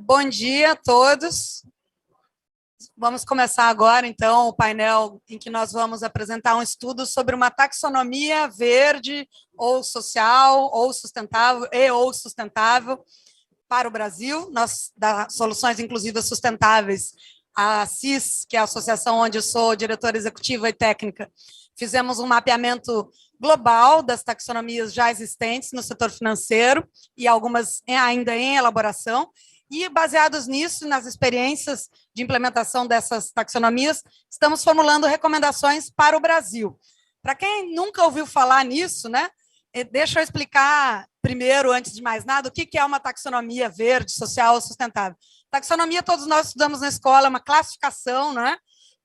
Bom dia a todos. Vamos começar agora, então, o painel em que nós vamos apresentar um estudo sobre uma taxonomia verde ou social ou sustentável para o Brasil. Nós, da Soluções Inclusivas Sustentáveis, a CIS, que é a associação onde eu sou diretora executiva e técnica, fizemos um mapeamento global das taxonomias já existentes no setor financeiro e algumas ainda em elaboração. E, baseados nisso, nas experiências de implementação dessas taxonomias, estamos formulando recomendações para o Brasil. Para quem nunca ouviu falar nisso, né, deixa eu explicar primeiro, antes de mais nada, o que é uma taxonomia verde, social ou sustentável. Taxonomia, todos nós estudamos na escola, é uma classificação, né?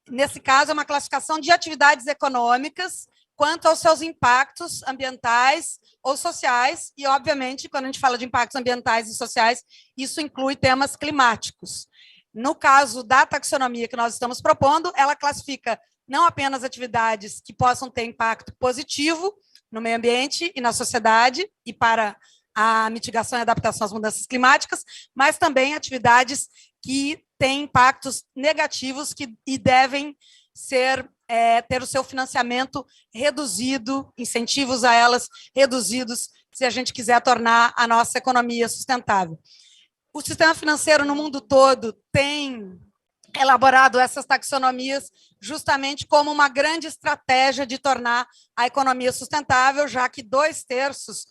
Nesse caso, é uma classificação de atividades econômicas quanto aos seus impactos ambientais ou sociais, e, obviamente, quando a gente fala de impactos ambientais e sociais, isso inclui temas climáticos. No caso da taxonomia que nós estamos propondo, ela classifica não apenas atividades que possam ter impacto positivo no meio ambiente e na sociedade, e para a mitigação e adaptação às mudanças climáticas, mas também atividades que têm impactos negativos e devem ter o seu financiamento reduzido, incentivos a elas reduzidos, se a gente quiser tornar a nossa economia sustentável. O sistema financeiro no mundo todo tem elaborado essas taxonomias justamente como uma grande estratégia de tornar a economia sustentável, já que 2/3,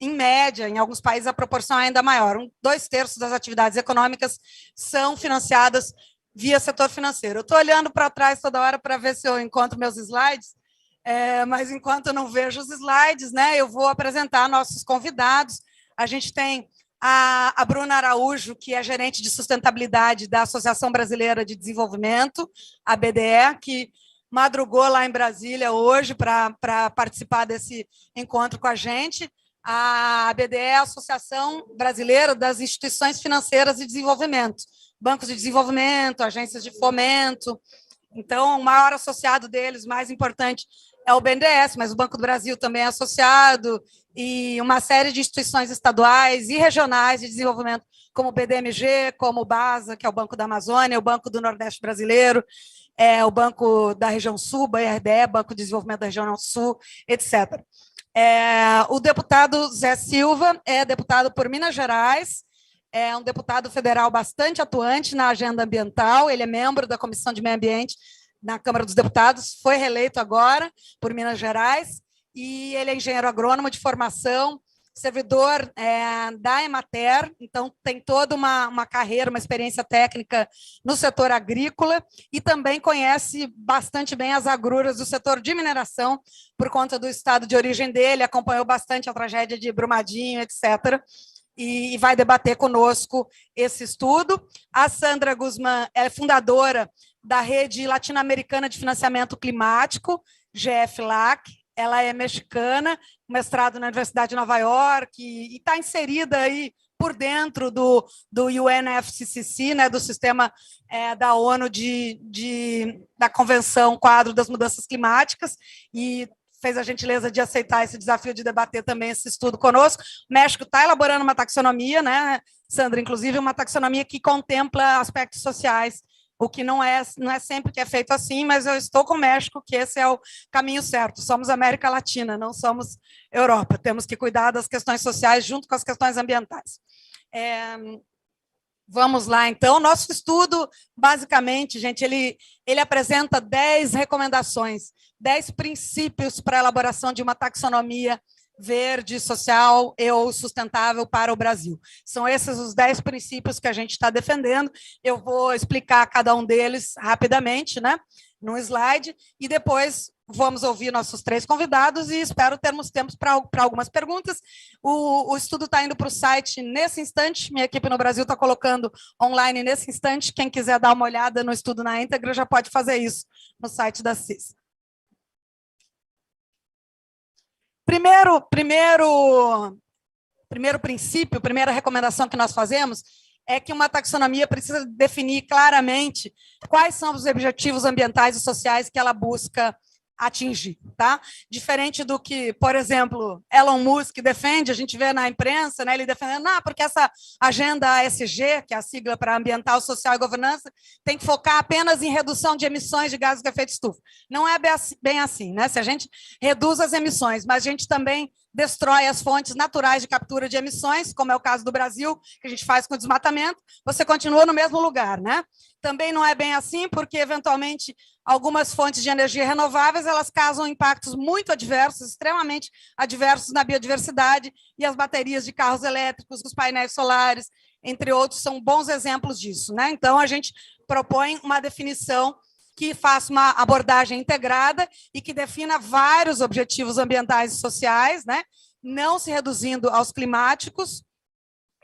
em média, em alguns países a proporção é ainda maior, 2/3 das atividades econômicas são financiadas via setor financeiro. Eu estou olhando para trás toda hora para ver se eu encontro meus slides, mas enquanto eu não vejo os slides, né, eu vou apresentar nossos convidados. A gente tem a Bruna Araújo, que é gerente de sustentabilidade da Associação Brasileira de Desenvolvimento, a BDE, que madrugou lá em Brasília hoje para participar desse encontro com a gente. A BDE é a Associação Brasileira das Instituições Financeiras de Desenvolvimento, bancos de desenvolvimento, agências de fomento. Então, o maior associado deles, mais importante, é o BNDES, mas o Banco do Brasil também é associado, e uma série de instituições estaduais e regionais de desenvolvimento, como o BDMG, como o BASA, que é o Banco da Amazônia, o Banco do Nordeste Brasileiro, o Banco da Região Sul, BRDE, Banco de Desenvolvimento da Região Sul, etc. O deputado Zé Silva é deputado por Minas Gerais, é um deputado federal bastante atuante na agenda ambiental, ele é membro da Comissão de Meio Ambiente na Câmara dos Deputados, foi reeleito agora por Minas Gerais, e ele é engenheiro agrônomo de formação, servidor da Emater, então tem toda uma carreira, uma experiência técnica no setor agrícola, e também conhece bastante bem as agruras do setor de mineração, por conta do estado de origem dele, acompanhou bastante a tragédia de Brumadinho, etc., e vai debater conosco esse estudo. A Sandra Guzmán é fundadora da Rede Latino-Americana de Financiamento Climático, GFLAC, ela é mexicana, mestrado na Universidade de Nova York, e está inserida aí por dentro do UNFCCC, né, do sistema da ONU da Convenção Quadro das Mudanças Climáticas, e fez a gentileza de aceitar esse desafio de debater também esse estudo conosco. O México está elaborando uma taxonomia, né, Sandra, inclusive uma taxonomia que contempla aspectos sociais, o que não é sempre que é feito assim, mas eu estou com o México, que esse é o caminho certo. Somos América Latina, não somos Europa. Temos que cuidar das questões sociais junto com as questões ambientais. Vamos lá, então. Nosso estudo, basicamente, gente, ele apresenta 10 recomendações, 10 princípios para a elaboração de uma taxonomia verde, social e ou sustentável para o Brasil. São esses os 10 princípios que a gente está defendendo. Eu vou explicar cada um deles rapidamente, né, no slide, e depois vamos ouvir nossos 3 convidados e espero termos tempo para algumas perguntas. O estudo está indo para o site nesse instante, minha equipe no Brasil está colocando online nesse instante. Quem quiser dar uma olhada no estudo na íntegra já pode fazer isso no site da CIS. Primeiro princípio, primeira recomendação que nós fazemos é que uma taxonomia precisa definir claramente quais são os objetivos ambientais e sociais que ela busca atingir, tá? Diferente do que, por exemplo, Elon Musk defende, a gente vê na imprensa, né, ele defendendo, porque essa agenda ESG, que é a sigla para ambiental, social e governança, tem que focar apenas em redução de emissões de gases de efeito estufa. Não é bem assim, né? Se a gente reduz as emissões, mas a gente também destrói as fontes naturais de captura de emissões, como é o caso do Brasil, que a gente faz com o desmatamento, você continua no mesmo lugar, né? Também não é bem assim, porque, eventualmente, algumas fontes de energia renováveis, elas causam impactos muito adversos, extremamente adversos na biodiversidade, e as baterias de carros elétricos, os painéis solares, entre outros, são bons exemplos disso, né? Então, a gente propõe uma definição que faça uma abordagem integrada e que defina vários objetivos ambientais e sociais, né? Não se reduzindo aos climáticos,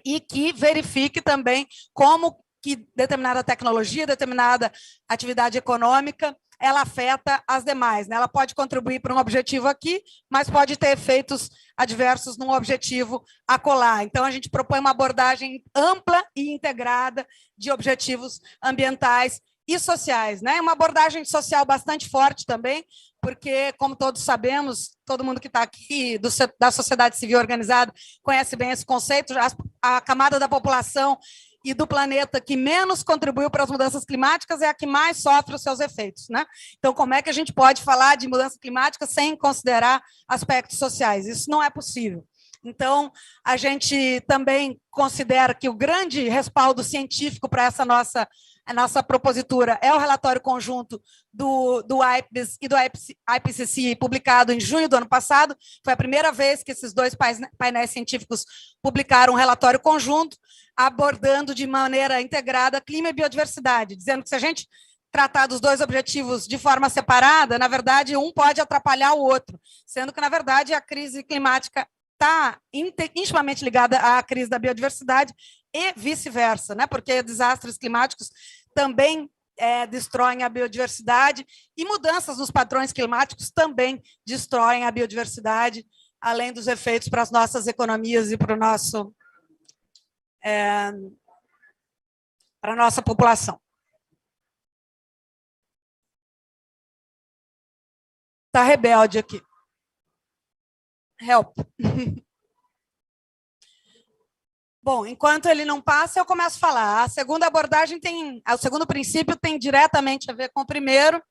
e que verifique também como que determinada tecnologia, determinada atividade econômica, ela afeta as demais, né? Ela pode contribuir para um objetivo aqui, mas pode ter efeitos adversos num objetivo acolá. Então, a gente propõe uma abordagem ampla e integrada de objetivos ambientais e sociais, né? Uma abordagem social bastante forte também, porque, como todos sabemos, todo mundo que está aqui da sociedade civil organizada conhece bem esse conceito, a camada da população e do planeta que menos contribuiu para as mudanças climáticas é a que mais sofre os seus efeitos, né? Então, como é que a gente pode falar de mudança climática sem considerar aspectos sociais? Isso não é possível. Então, a gente também considera que o grande respaldo científico para a nossa propositura é o relatório conjunto do IPBES e do IPCC, publicado em junho do ano passado. Foi a primeira vez que esses dois painéis científicos publicaram um relatório conjunto, abordando de maneira integrada clima e biodiversidade, dizendo que se a gente tratar dos dois objetivos de forma separada, na verdade, um pode atrapalhar o outro, sendo que, na verdade, a crise climática está intimamente ligada à crise da biodiversidade e vice-versa, né? Porque desastres climáticos também destroem a biodiversidade e mudanças nos padrões climáticos também destroem a biodiversidade, além dos efeitos para as nossas economias e para a nossa população. Está rebelde aqui. Help. Bom, enquanto ele não passa, eu começo a falar. A segunda abordagem o segundo princípio tem diretamente a ver com o primeiro,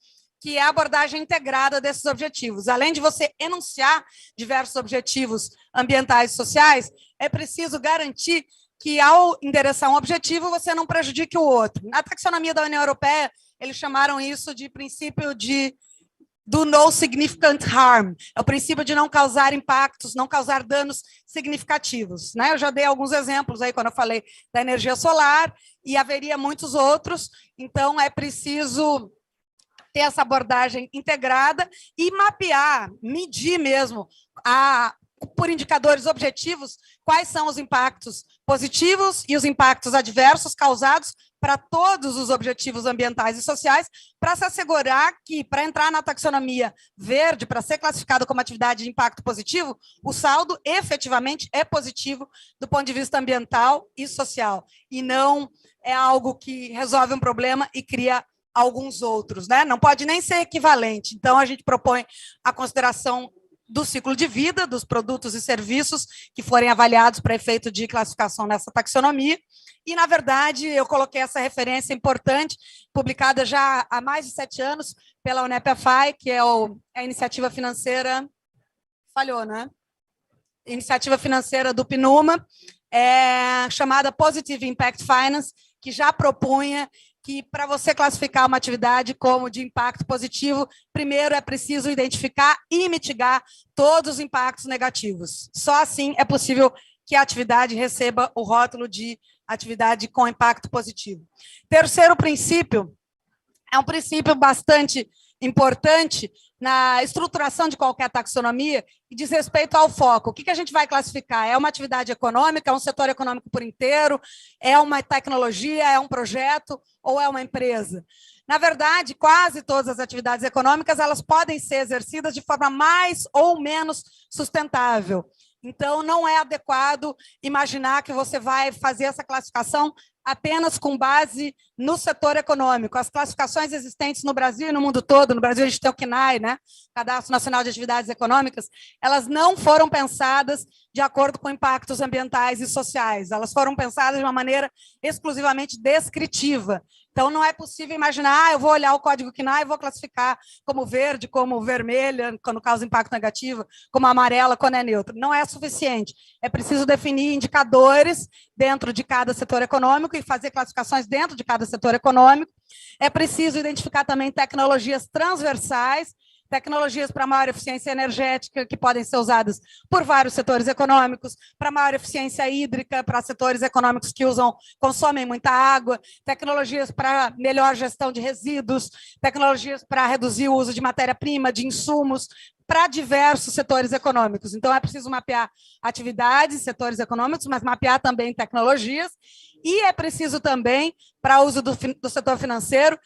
que é a abordagem integrada desses objetivos. Além de você enunciar diversos objetivos ambientais e sociais, é preciso garantir que, ao endereçar um objetivo, você não prejudique o outro. Na taxonomia da União Europeia, eles chamaram isso de princípio do no significant harm, é o princípio de não causar impactos, não causar danos significativos, né? Eu já dei alguns exemplos aí quando eu falei da energia solar, e haveria muitos outros, então é preciso ter essa abordagem integrada e mapear, medir mesmo, por indicadores objetivos, quais são os impactos positivos e os impactos adversos causados para todos os objetivos ambientais e sociais, para se assegurar que, para entrar na taxonomia verde, para ser classificado como atividade de impacto positivo, o saldo efetivamente é positivo do ponto de vista ambiental e social, e não é algo que resolve um problema e cria alguns outros, né? Não pode nem ser equivalente. Então, a gente propõe a consideração do ciclo de vida dos produtos e serviços que forem avaliados para efeito de classificação nessa taxonomia. E, na verdade, eu coloquei essa referência importante, publicada já há mais de 7 anos pela UNEP-AFAI, que é a iniciativa financeira... Falhou, né? Iniciativa financeira do PNUMA, chamada Positive Impact Finance, que já propunha que, para você classificar uma atividade como de impacto positivo, primeiro é preciso identificar e mitigar todos os impactos negativos. Só assim é possível que a atividade receba o rótulo de atividade com impacto positivo. Terceiro princípio, é um princípio bastante importante na estruturação de qualquer taxonomia e diz respeito ao foco. O que a gente vai classificar? É uma atividade econômica, é um setor econômico por inteiro, é uma tecnologia, é um projeto ou é uma empresa? Na verdade, quase todas as atividades econômicas elas podem ser exercidas de forma mais ou menos sustentável. Então, não é adequado imaginar que você vai fazer essa classificação apenas com base no setor econômico. As classificações existentes no Brasil e no mundo todo, no Brasil a gente tem o CNAE, né? Cadastro Nacional de Atividades Econômicas, elas não foram pensadas de acordo com impactos ambientais e sociais, elas foram pensadas de uma maneira exclusivamente descritiva. Então, não é possível imaginar, eu vou olhar o código CNAE e vou classificar como verde, como vermelha, quando causa impacto negativo, como amarela, quando é neutro. Não é suficiente. É preciso definir indicadores dentro de cada setor econômico e fazer classificações dentro de cada setor econômico. É preciso identificar também tecnologias transversais, tecnologias para maior eficiência energética, que podem ser usadas por vários setores econômicos, para maior eficiência hídrica, para setores econômicos que consomem muita água, tecnologias para melhor gestão de resíduos, tecnologias para reduzir o uso de matéria-prima, de insumos, para diversos setores econômicos. Então, é preciso mapear atividades, setores econômicos, mas mapear também tecnologias, e é preciso também, para uso do setor financeiro,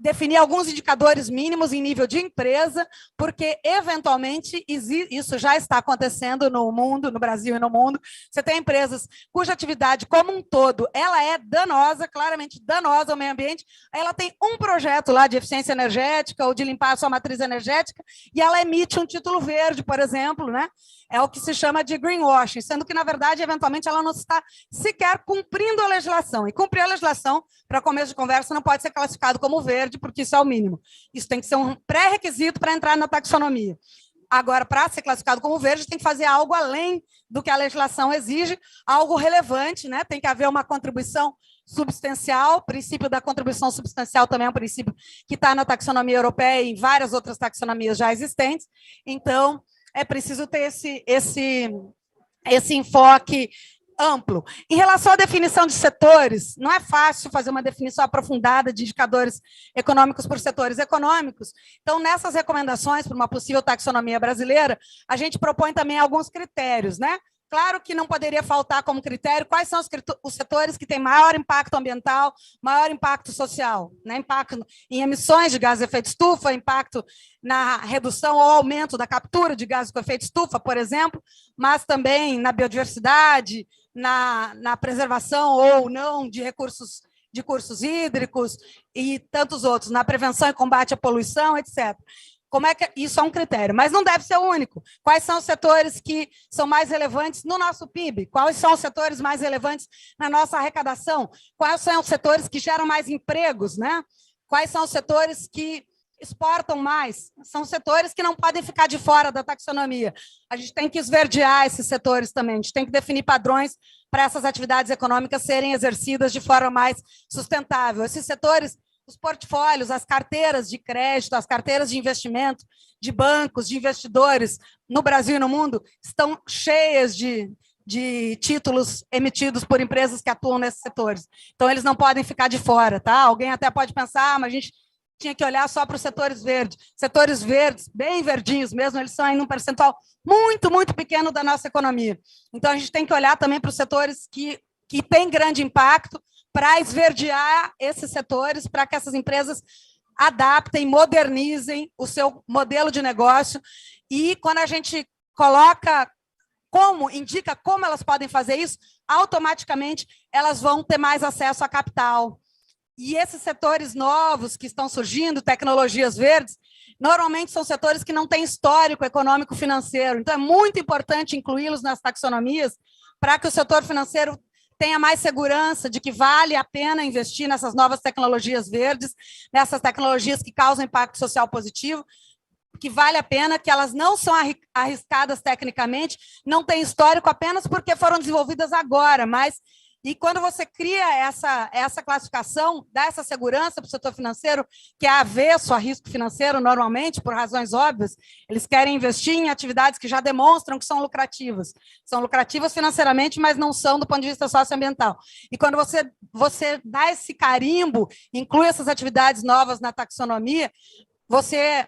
definir alguns indicadores mínimos em nível de empresa, porque, eventualmente, isso já está acontecendo no mundo, no Brasil e no mundo. Você tem empresas cuja atividade, como um todo, ela é danosa, claramente danosa ao meio ambiente, ela tem um projeto lá de eficiência energética ou de limpar a sua matriz energética, e ela emite um título verde, por exemplo, né? É o que se chama de greenwashing, sendo que, na verdade, eventualmente, ela não está sequer cumprindo a legislação. E cumprir a legislação, para começo de conversa, não pode ser classificado como verde, porque isso é o mínimo. Isso tem que ser um pré-requisito para entrar na taxonomia. Agora, para ser classificado como verde, tem que fazer algo além do que a legislação exige, algo relevante, né? Tem que haver uma contribuição substancial. O princípio da contribuição substancial também é um princípio que está na taxonomia europeia e em várias outras taxonomias já existentes. Então, é preciso ter esse enfoque amplo. Em relação à definição de setores, não é fácil fazer uma definição aprofundada de indicadores econômicos por setores econômicos. Então, nessas recomendações para uma possível taxonomia brasileira, a gente propõe também alguns critérios, né? Claro que não poderia faltar como critério quais são os setores que têm maior impacto ambiental, maior impacto social, né? Impacto em emissões de gases de efeito estufa, impacto na redução ou aumento da captura de gases com efeito estufa, por exemplo, mas também na biodiversidade, na preservação ou não de recursos hídricos e tantos outros, na prevenção e combate à poluição, etc. Como é que isso é um critério, mas não deve ser o único. Quais são os setores que são mais relevantes no nosso PIB? Quais são os setores mais relevantes na nossa arrecadação? Quais são os setores que geram mais empregos, né? Quais são os setores que exportam mais? São setores que não podem ficar de fora da taxonomia. A gente tem que esverdear esses setores também, a gente tem que definir padrões para essas atividades econômicas serem exercidas de forma mais sustentável. Esses setores, os portfólios, as carteiras de crédito, as carteiras de investimento, de bancos, de investidores no Brasil e no mundo, estão cheias de títulos emitidos por empresas que atuam nesses setores. Então, eles não podem ficar de fora, tá? Alguém até pode pensar, mas a gente tinha que olhar só para os setores verdes. Setores verdes, bem verdinhos mesmo, eles são ainda um percentual muito, muito pequeno da nossa economia. Então, a gente tem que olhar também para os setores que têm grande impacto, para esverdear esses setores, para que essas empresas adaptem, modernizem o seu modelo de negócio. E quando a gente coloca indica como elas podem fazer isso, automaticamente elas vão ter mais acesso a capital. E esses setores novos que estão surgindo, tecnologias verdes, normalmente são setores que não têm histórico econômico financeiro. Então, é muito importante incluí-los nas taxonomias para que o setor financeiro tenha mais segurança de que vale a pena investir nessas novas tecnologias verdes, nessas tecnologias que causam impacto social positivo, que vale a pena, que elas não são arriscadas tecnicamente, não têm histórico apenas porque foram desenvolvidas agora, mas... E quando você cria essa classificação, dá essa segurança para o setor financeiro, que é avesso a risco financeiro, normalmente, por razões óbvias, eles querem investir em atividades que já demonstram que são lucrativas. São lucrativas financeiramente, mas não são do ponto de vista socioambiental. E quando você dá esse carimbo, inclui essas atividades novas na taxonomia, você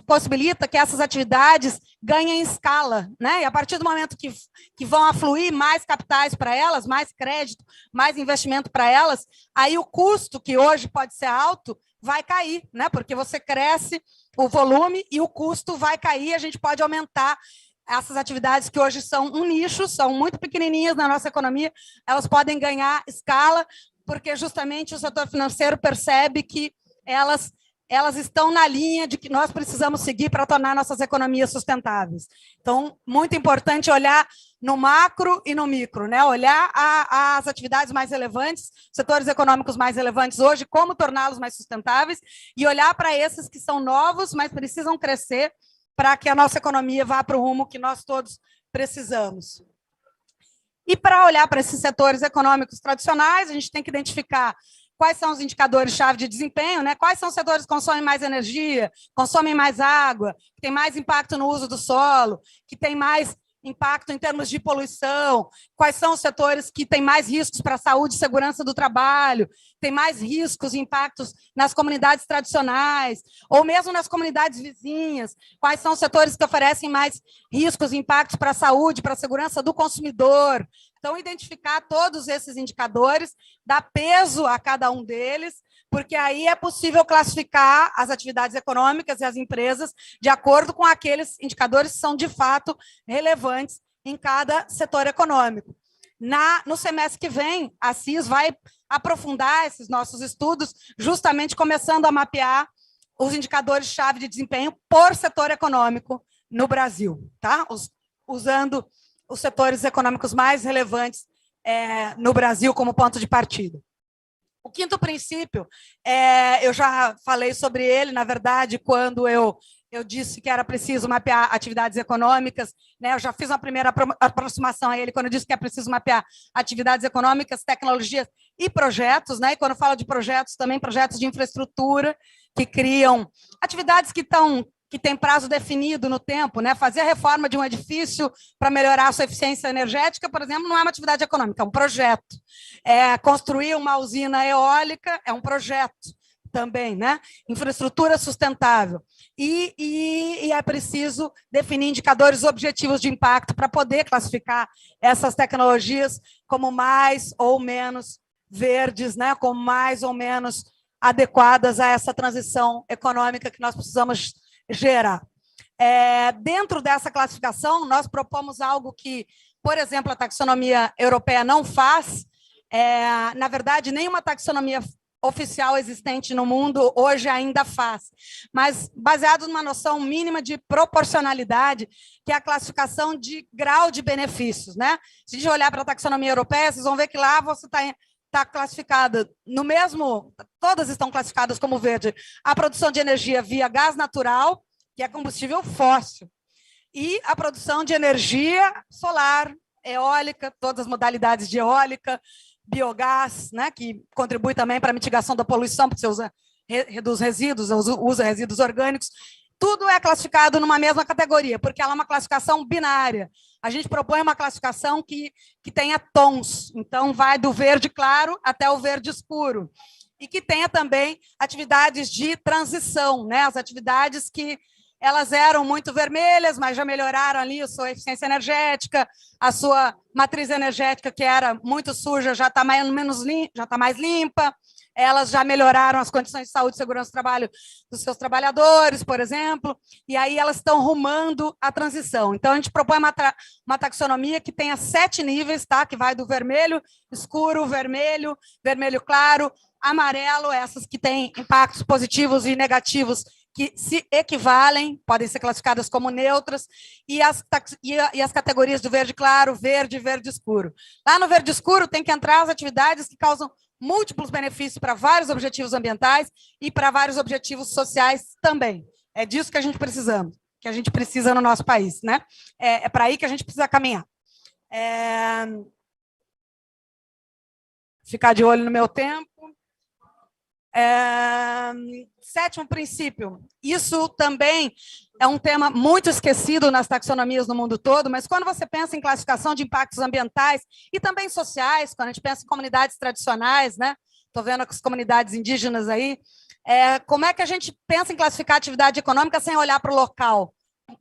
possibilita que essas atividades ganhem escala, né? E a partir do momento que vão afluir mais capitais para elas, mais crédito, mais investimento para elas, aí o custo, que hoje pode ser alto, vai cair, né? Porque você cresce o volume e o custo vai cair, a gente pode aumentar essas atividades que hoje são um nicho, são muito pequenininhas na nossa economia, elas podem ganhar escala, porque justamente o setor financeiro percebe que elas estão na linha de que nós precisamos seguir para tornar nossas economias sustentáveis. Então, muito importante olhar no macro e no micro, né? Olhar as atividades mais relevantes, setores econômicos mais relevantes hoje, como torná-los mais sustentáveis, e olhar para esses que são novos, mas precisam crescer para que a nossa economia vá para o rumo que nós todos precisamos. E para olhar para esses setores econômicos tradicionais, a gente tem que identificar quais são os indicadores-chave de desempenho, né? Quais são os setores que consomem mais energia, consomem mais água, que têm mais impacto no uso do solo, que têm mais impacto em termos de poluição, quais são os setores que têm mais riscos para a saúde e segurança do trabalho, têm mais riscos e impactos nas comunidades tradicionais, ou mesmo nas comunidades vizinhas, quais são os setores que oferecem mais riscos e impactos para a saúde, para a segurança do consumidor. Então, identificar todos esses indicadores, dar peso a cada um deles, porque aí é possível classificar as atividades econômicas e as empresas de acordo com aqueles indicadores que são, de fato, relevantes em cada setor econômico. No semestre que vem, a CIS vai aprofundar esses nossos estudos, justamente começando a mapear os indicadores-chave de desempenho por setor econômico no Brasil, tá? Usando os setores econômicos mais relevantes no Brasil como ponto de partida. O quinto princípio, eu já falei sobre ele, na verdade, quando eu disse que era preciso mapear atividades econômicas, né? Eu já fiz uma primeira aproximação a ele, quando eu disse que é preciso mapear atividades econômicas, tecnologias e projetos, né? E quando eu falo de projetos, também projetos de infraestrutura, que criam atividades que têm prazo definido no tempo, né? Fazer a reforma de um edifício para melhorar a sua eficiência energética, por exemplo, não é uma atividade econômica, é um projeto. Construir uma usina eólica é um projeto também, né? Infraestrutura sustentável. E é preciso definir indicadores objetivos de impacto para poder classificar essas tecnologias como mais ou menos verdes, né? Como mais ou menos adequadas a essa transição econômica que nós precisamos gerar. Dentro dessa classificação, nós propomos algo que, por exemplo, a taxonomia europeia não faz. Na verdade, nenhuma taxonomia oficial existente no mundo hoje ainda faz, mas baseado numa noção mínima de proporcionalidade, que é a classificação de grau de benefícios, né? Se a gente olhar para a taxonomia europeia, vocês vão ver que lá você está classificada no mesmo, todas estão classificadas como verde, a produção de energia via gás natural, que é combustível fóssil, e a produção de energia solar, eólica, todas as modalidades de eólica, biogás, né, que contribui também para a mitigação da poluição, porque você reduz resíduos, usa resíduos orgânicos, tudo é classificado numa mesma categoria, porque ela é uma classificação binária. A gente propõe uma classificação que tenha tons, então vai do verde claro até o verde escuro, e que tenha também atividades de transição, né, as atividades que elas eram muito vermelhas, mas já melhoraram ali a sua eficiência energética, a sua matriz energética, que era muito suja, já está mais limpa, elas já melhoraram as condições de saúde e segurança do trabalho dos seus trabalhadores, por exemplo, e aí elas estão rumando a transição. Então, a gente propõe uma taxonomia que tenha 7 níveis, tá? Que vai do vermelho escuro, vermelho, vermelho claro, amarelo, essas que têm impactos positivos e negativos que se equivalem, podem ser classificadas como neutras, e as categorias do verde claro, verde e verde escuro. Lá no verde escuro tem que entrar as atividades que causam múltiplos benefícios para vários objetivos ambientais e para vários objetivos sociais também. É disso que a gente precisa no nosso país, né? É para aí que a gente precisa caminhar. Ficar de olho no meu tempo. Sétimo princípio, isso também é um tema muito esquecido nas taxonomias no mundo todo, mas quando você pensa em classificação de impactos ambientais e também sociais, quando a gente pensa em comunidades tradicionais, né? Estou vendo as comunidades indígenas aí, como é que a gente pensa em classificar atividade econômica sem olhar para o local?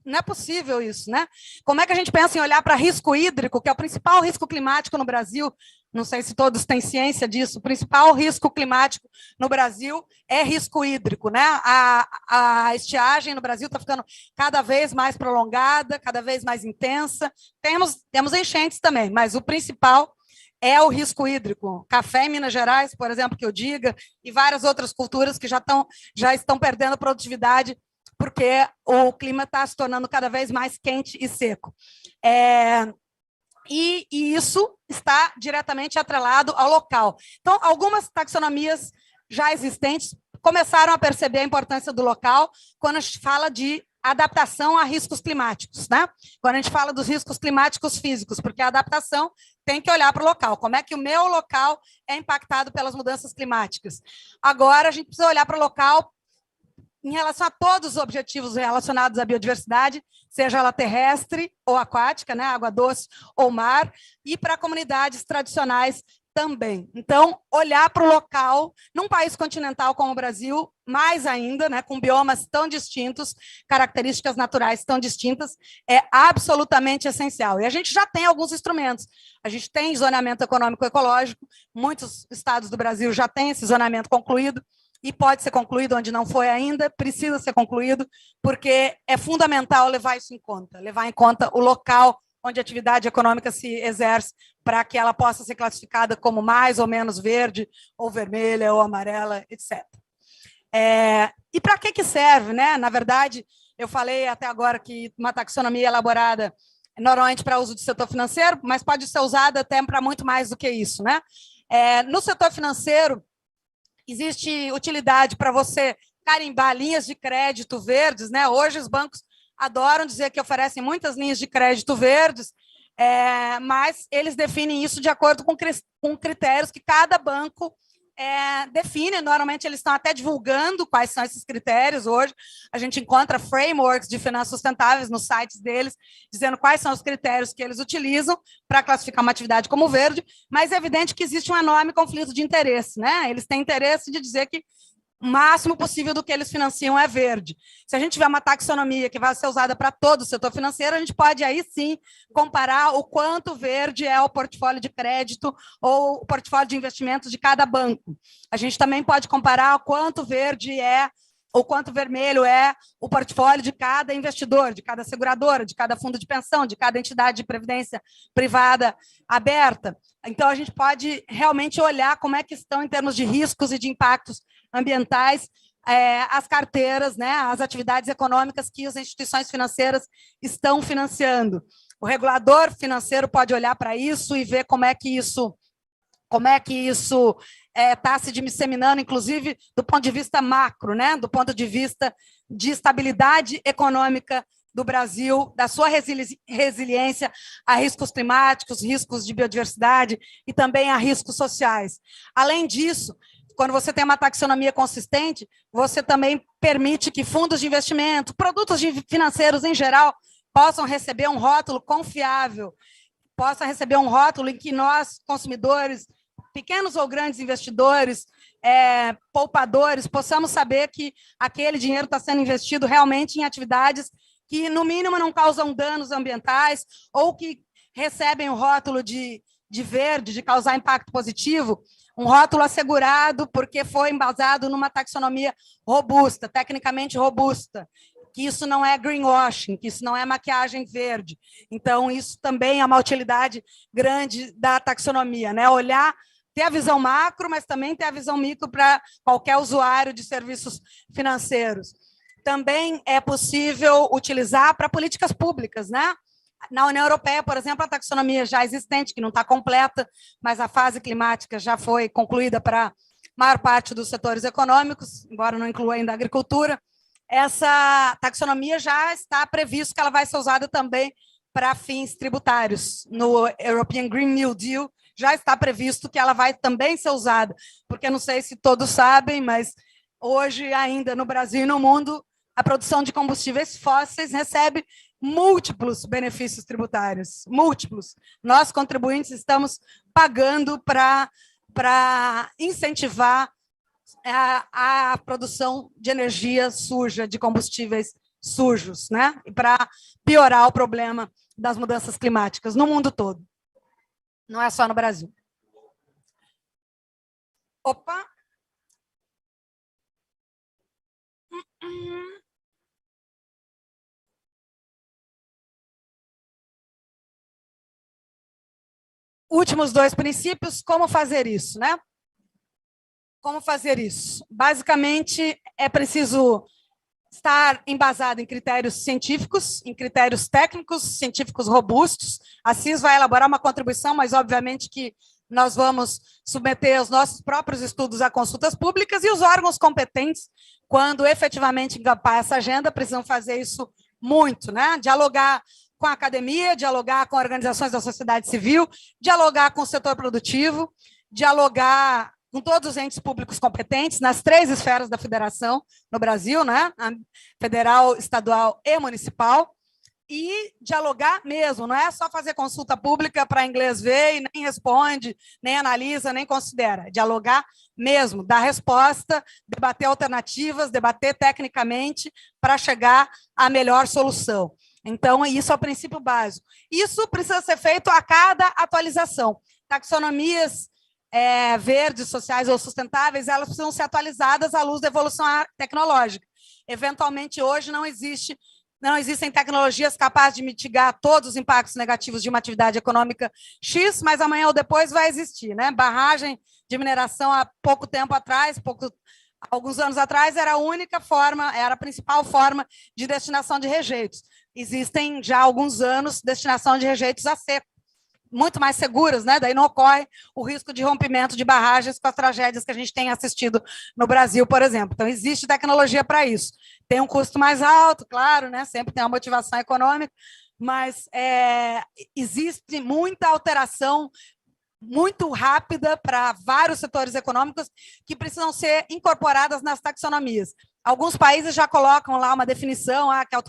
Não é possível isso, né? Como é que a gente pensa em olhar para risco hídrico, que é o principal risco climático no Brasil, não sei se todos têm ciência disso, o principal risco climático no Brasil é risco hídrico, né? A estiagem no Brasil está ficando cada vez mais prolongada, cada vez mais intensa. Temos enchentes também, mas o principal é o risco hídrico. Café em Minas Gerais, por exemplo, que eu diga, e várias outras culturas que já estão perdendo produtividade porque o clima está se tornando cada vez mais quente e seco. E isso está diretamente atrelado ao local. Então, algumas taxonomias já existentes começaram a perceber a importância do local quando a gente fala de adaptação a riscos climáticos, né? Quando a gente fala dos riscos climáticos físicos, porque a adaptação tem que olhar para o local. Como é que o meu local é impactado pelas mudanças climáticas? Agora, a gente precisa olhar para o local em relação a todos os objetivos relacionados à biodiversidade, seja ela terrestre ou aquática, né, água doce ou mar, e para comunidades tradicionais também. Então, olhar para o local, num país continental como o Brasil, mais ainda, né, com biomas tão distintos, características naturais tão distintas, é absolutamente essencial. E a gente já tem alguns instrumentos. A gente tem zoneamento econômico-ecológico, muitos estados do Brasil já têm esse zoneamento concluído, e pode ser concluído onde não foi ainda, precisa ser concluído, porque é fundamental levar isso em conta, levar em conta o local onde a atividade econômica se exerce, para que ela possa ser classificada como mais ou menos verde, ou vermelha, ou amarela, etc. E para que serve, né? Na verdade, eu falei até agora que uma taxonomia elaborada normalmente para uso do setor financeiro, mas pode ser usada até para muito mais do que isso, né? No setor financeiro, existe utilidade para você carimbar linhas de crédito verdes, né? Hoje os bancos adoram dizer que oferecem muitas linhas de crédito verdes, mas eles definem isso de acordo com critérios que cada banco define. Normalmente eles estão até divulgando quais são esses critérios hoje. A gente encontra frameworks de finanças sustentáveis nos sites deles, dizendo quais são os critérios que eles utilizam para classificar uma atividade como verde, mas é evidente que existe um enorme conflito de interesse, né? Eles têm interesse de dizer que o máximo possível do que eles financiam é verde. Se a gente tiver uma taxonomia que vai ser usada para todo o setor financeiro, a gente pode aí sim comparar o quanto verde é o portfólio de crédito ou o portfólio de investimentos de cada banco. A gente também pode comparar o quanto verde é, ou quanto vermelho é o portfólio de cada investidor, de cada seguradora, de cada fundo de pensão, de cada entidade de previdência privada aberta. Então, a gente pode realmente olhar como é que estão, em termos de riscos e de impactos ambientais, as carteiras, né, as atividades econômicas que as instituições financeiras estão financiando. O regulador financeiro pode olhar para isso e ver como é que isso está se disseminando, inclusive do ponto de vista macro, né, do ponto de vista de estabilidade econômica do Brasil, da sua resiliência a riscos climáticos, riscos de biodiversidade e também a riscos sociais. Além disso, quando você tem uma taxonomia consistente, você também permite que fundos de investimento, produtos financeiros em geral, possam receber um rótulo confiável, possam receber um rótulo em que nós, consumidores, pequenos ou grandes investidores, poupadores, possamos saber que aquele dinheiro está sendo investido realmente em atividades que, no mínimo, não causam danos ambientais ou que recebem o rótulo de verde, de causar impacto positivo, um rótulo assegurado porque foi embasado numa taxonomia robusta, tecnicamente robusta, que isso não é greenwashing, que isso não é maquiagem verde. Então, isso também é uma utilidade grande da taxonomia, né? Olhar, ter a visão macro, mas também ter a visão micro para qualquer usuário de serviços financeiros. Também é possível utilizar para políticas públicas, né? Na União Europeia, por exemplo, a taxonomia já existente, que não está completa, mas a fase climática já foi concluída para a maior parte dos setores econômicos, embora não inclua ainda a agricultura. Essa taxonomia já está previsto que ela vai ser usada também para fins tributários. No European Green New Deal já está previsto que ela vai também ser usada, porque não sei se todos sabem, mas hoje ainda no Brasil e no mundo, a produção de combustíveis fósseis recebe múltiplos benefícios tributários, múltiplos. Nós, contribuintes, estamos pagando para incentivar a produção de energia suja, de combustíveis sujos, né? E para piorar o problema das mudanças climáticas no mundo todo. Não é só no Brasil. Opa! Últimos dois princípios, como fazer isso, né? Como fazer isso? Basicamente, é preciso estar embasado em critérios científicos, em critérios técnicos, científicos robustos. A CIS vai elaborar uma contribuição, mas obviamente que nós vamos submeter os nossos próprios estudos a consultas públicas e os órgãos competentes, quando efetivamente encampar essa agenda, precisam fazer isso muito, né? Dialogar com a academia, dialogar com organizações da sociedade civil, dialogar com o setor produtivo, dialogar com todos os entes públicos competentes, nas 3 esferas da federação no Brasil, né? Federal, estadual e municipal, e dialogar mesmo, não é só fazer consulta pública para inglês ver e nem responde, nem analisa, nem considera. Dialogar mesmo, dar resposta, debater alternativas, debater tecnicamente para chegar à melhor solução. Então, isso é o princípio básico. Isso precisa ser feito a cada atualização. Taxonomias verdes, sociais ou sustentáveis, elas precisam ser atualizadas à luz da evolução tecnológica. Eventualmente, hoje, não existem tecnologias capazes de mitigar todos os impactos negativos de uma atividade econômica X, mas amanhã ou depois vai existir, né? Barragem de mineração, há pouco tempo atrás, alguns anos atrás, era a única forma, era a principal forma de destinação de rejeitos. Existem já há alguns anos destinação de rejeitos a seco, muito mais seguras, né? Daí não ocorre o risco de rompimento de barragens com as tragédias que a gente tem assistido no Brasil, por exemplo. Então, existe tecnologia para isso. Tem um custo mais alto, claro, né? Sempre tem uma motivação econômica, mas existe muita alteração muito rápida para vários setores econômicos que precisam ser incorporadas nas taxonomias. Alguns países já colocam lá uma definição, que a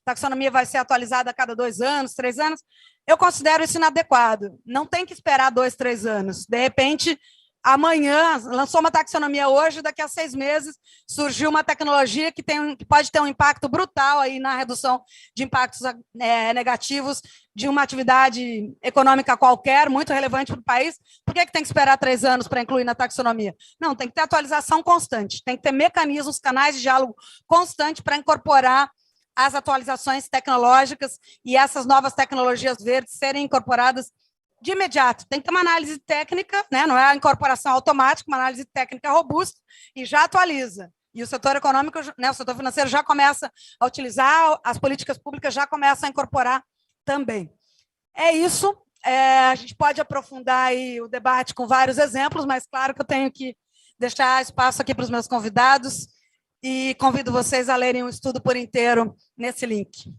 taxonomia vai ser atualizada a cada 2 anos, 3 anos. Eu considero isso inadequado. Não tem que esperar 2, 3 anos. De repente, amanhã, lançou uma taxonomia hoje, daqui a 6 meses, surgiu uma tecnologia que pode ter um impacto brutal aí na redução de impactos negativos de uma atividade econômica qualquer, muito relevante para o país. Por que tem que esperar 3 anos para incluir na taxonomia? Não, tem que ter atualização constante, tem que ter mecanismos, canais de diálogo constante para incorporar as atualizações tecnológicas e essas novas tecnologias verdes serem incorporadas de imediato. Tem que ter uma análise técnica, né? Não é a incorporação automática, uma análise técnica robusta, e já atualiza. E o setor econômico, né, o setor financeiro já começa a utilizar, as políticas públicas já começam a incorporar também. É isso. A gente pode aprofundar aí o debate com vários exemplos, mas claro que eu tenho que deixar espaço aqui para os meus convidados e convido vocês a lerem o estudo por inteiro nesse link.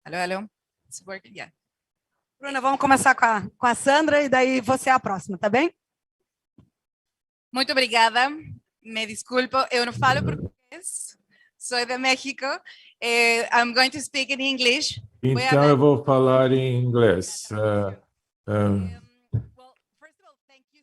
Alô, alô. Yeah. Bruna, vamos começar com a Sandra e daí você é a próxima, tá bem? Muito obrigada. Me desculpo, eu não falo português. Sou de México. I'm going to speak in English. Então, eu vou falar em inglês.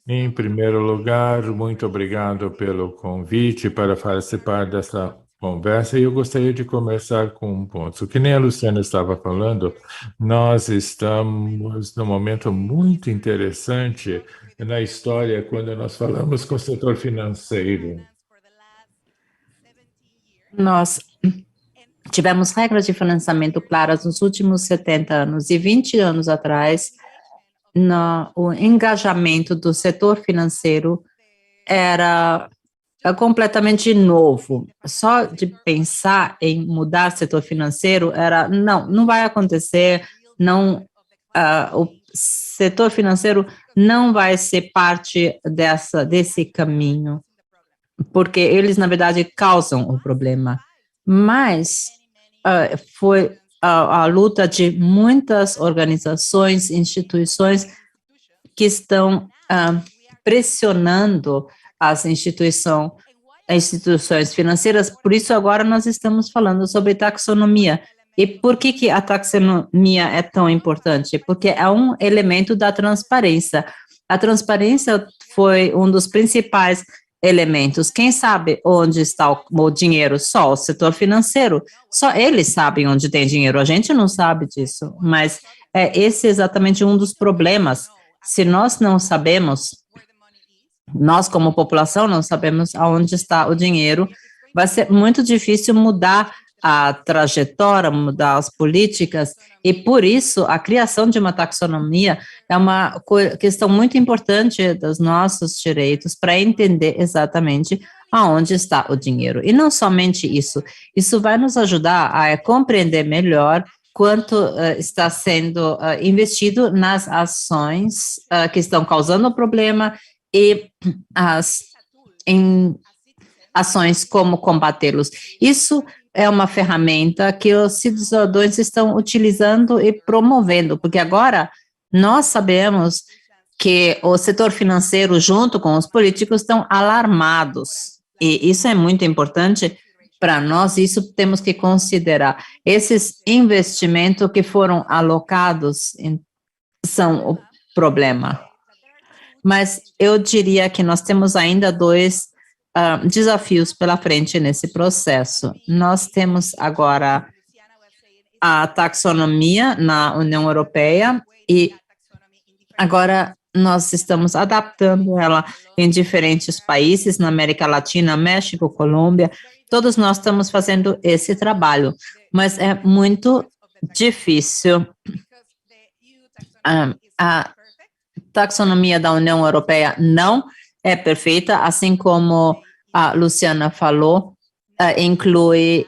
Em primeiro lugar, muito obrigado pelo convite para participar dessa conversa. E eu gostaria de começar com um ponto. O que nem a Luciana estava falando, nós estamos num momento muito interessante na história quando nós falamos com o setor financeiro. Nós tivemos regras de financiamento claras nos últimos 70 anos e 20 anos atrás, o engajamento do setor financeiro era completamente novo. Só de pensar em mudar o setor financeiro era, não vai acontecer, o setor financeiro não vai ser parte desse caminho, porque eles, na verdade, causam o problema. Mas foi a luta de muitas organizações, instituições que estão pressionando as instituições financeiras. Por isso, agora nós estamos falando sobre taxonomia. E por que a taxonomia é tão importante? Porque é um elemento da transparência. A transparência foi um dos principais elementos. Quem sabe onde está o dinheiro? Só o setor financeiro. Só eles sabem onde tem dinheiro. A gente não sabe disso, mas esse é exatamente um dos problemas. Se nós não sabemos, nós como população não sabemos aonde está o dinheiro, vai ser muito difícil mudar a trajetória, mudar as políticas, e por isso a criação de uma taxonomia é uma questão muito importante dos nossos direitos para entender exatamente aonde está o dinheiro. E não somente isso, isso vai nos ajudar a compreender melhor quanto está sendo investido nas ações que estão causando o problema e em ações como combatê-los. Isso é uma ferramenta que os cidadãos estão utilizando e promovendo, porque agora nós sabemos que o setor financeiro, junto com os políticos, estão alarmados. E isso é muito importante para nós, isso temos que considerar. Esses investimentos que foram alocados são o problema. Mas eu diria que nós temos ainda dois desafios pela frente nesse processo. Nós temos agora a taxonomia na União Europeia e agora nós estamos adaptando ela em diferentes países, na América Latina, México, Colômbia, todos nós estamos fazendo esse trabalho, mas é muito difícil. A taxonomia da União Europeia não é perfeita, assim como a Luciana falou, inclui,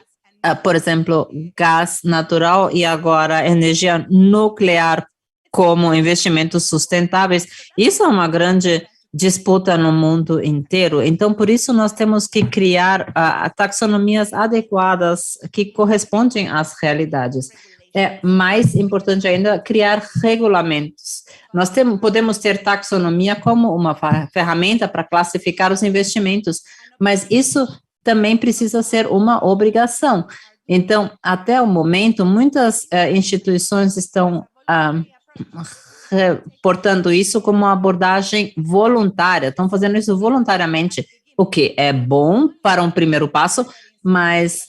por exemplo, gás natural e agora energia nuclear como investimentos sustentáveis. Isso é uma grande disputa no mundo inteiro. Então, por isso, nós temos que criar taxonomias adequadas que correspondem às realidades. É mais importante ainda criar regulamentos. Nós podemos ter taxonomia como uma ferramenta para classificar os investimentos, mas isso também precisa ser uma obrigação. Então, até o momento, muitas instituições estão reportando isso como uma abordagem voluntária, estão fazendo isso voluntariamente, o que é bom para um primeiro passo, mas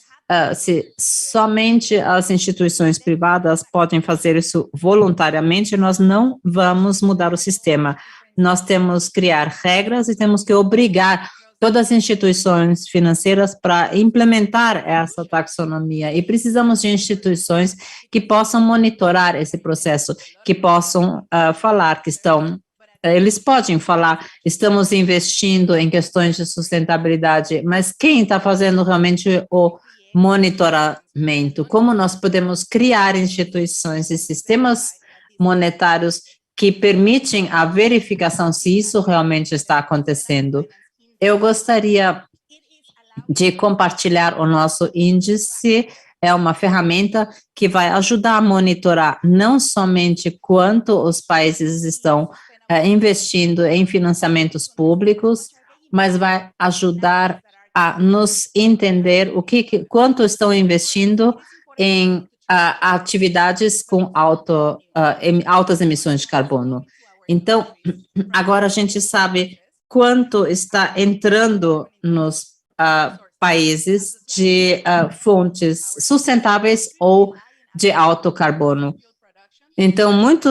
se somente as instituições privadas podem fazer isso voluntariamente, nós não vamos mudar o sistema. Nós temos que criar regras e temos que obrigar todas as instituições financeiras para implementar essa taxonomia. E precisamos de instituições que possam monitorar esse processo, que possam falar que eles podem falar, estamos investindo em questões de sustentabilidade, mas quem está fazendo realmente o monitoramento? Como nós podemos criar instituições e sistemas monetários que permitem a verificação se isso realmente está acontecendo? Eu gostaria de compartilhar o nosso índice. É uma ferramenta que vai ajudar a monitorar não somente quanto os países estão investindo em financiamentos públicos, mas vai ajudar a nos entender quanto estão investindo em atividades com altas emissões de carbono. Então, agora a gente sabe quanto está entrando nos países de fontes sustentáveis ou de alto carbono. Então, muito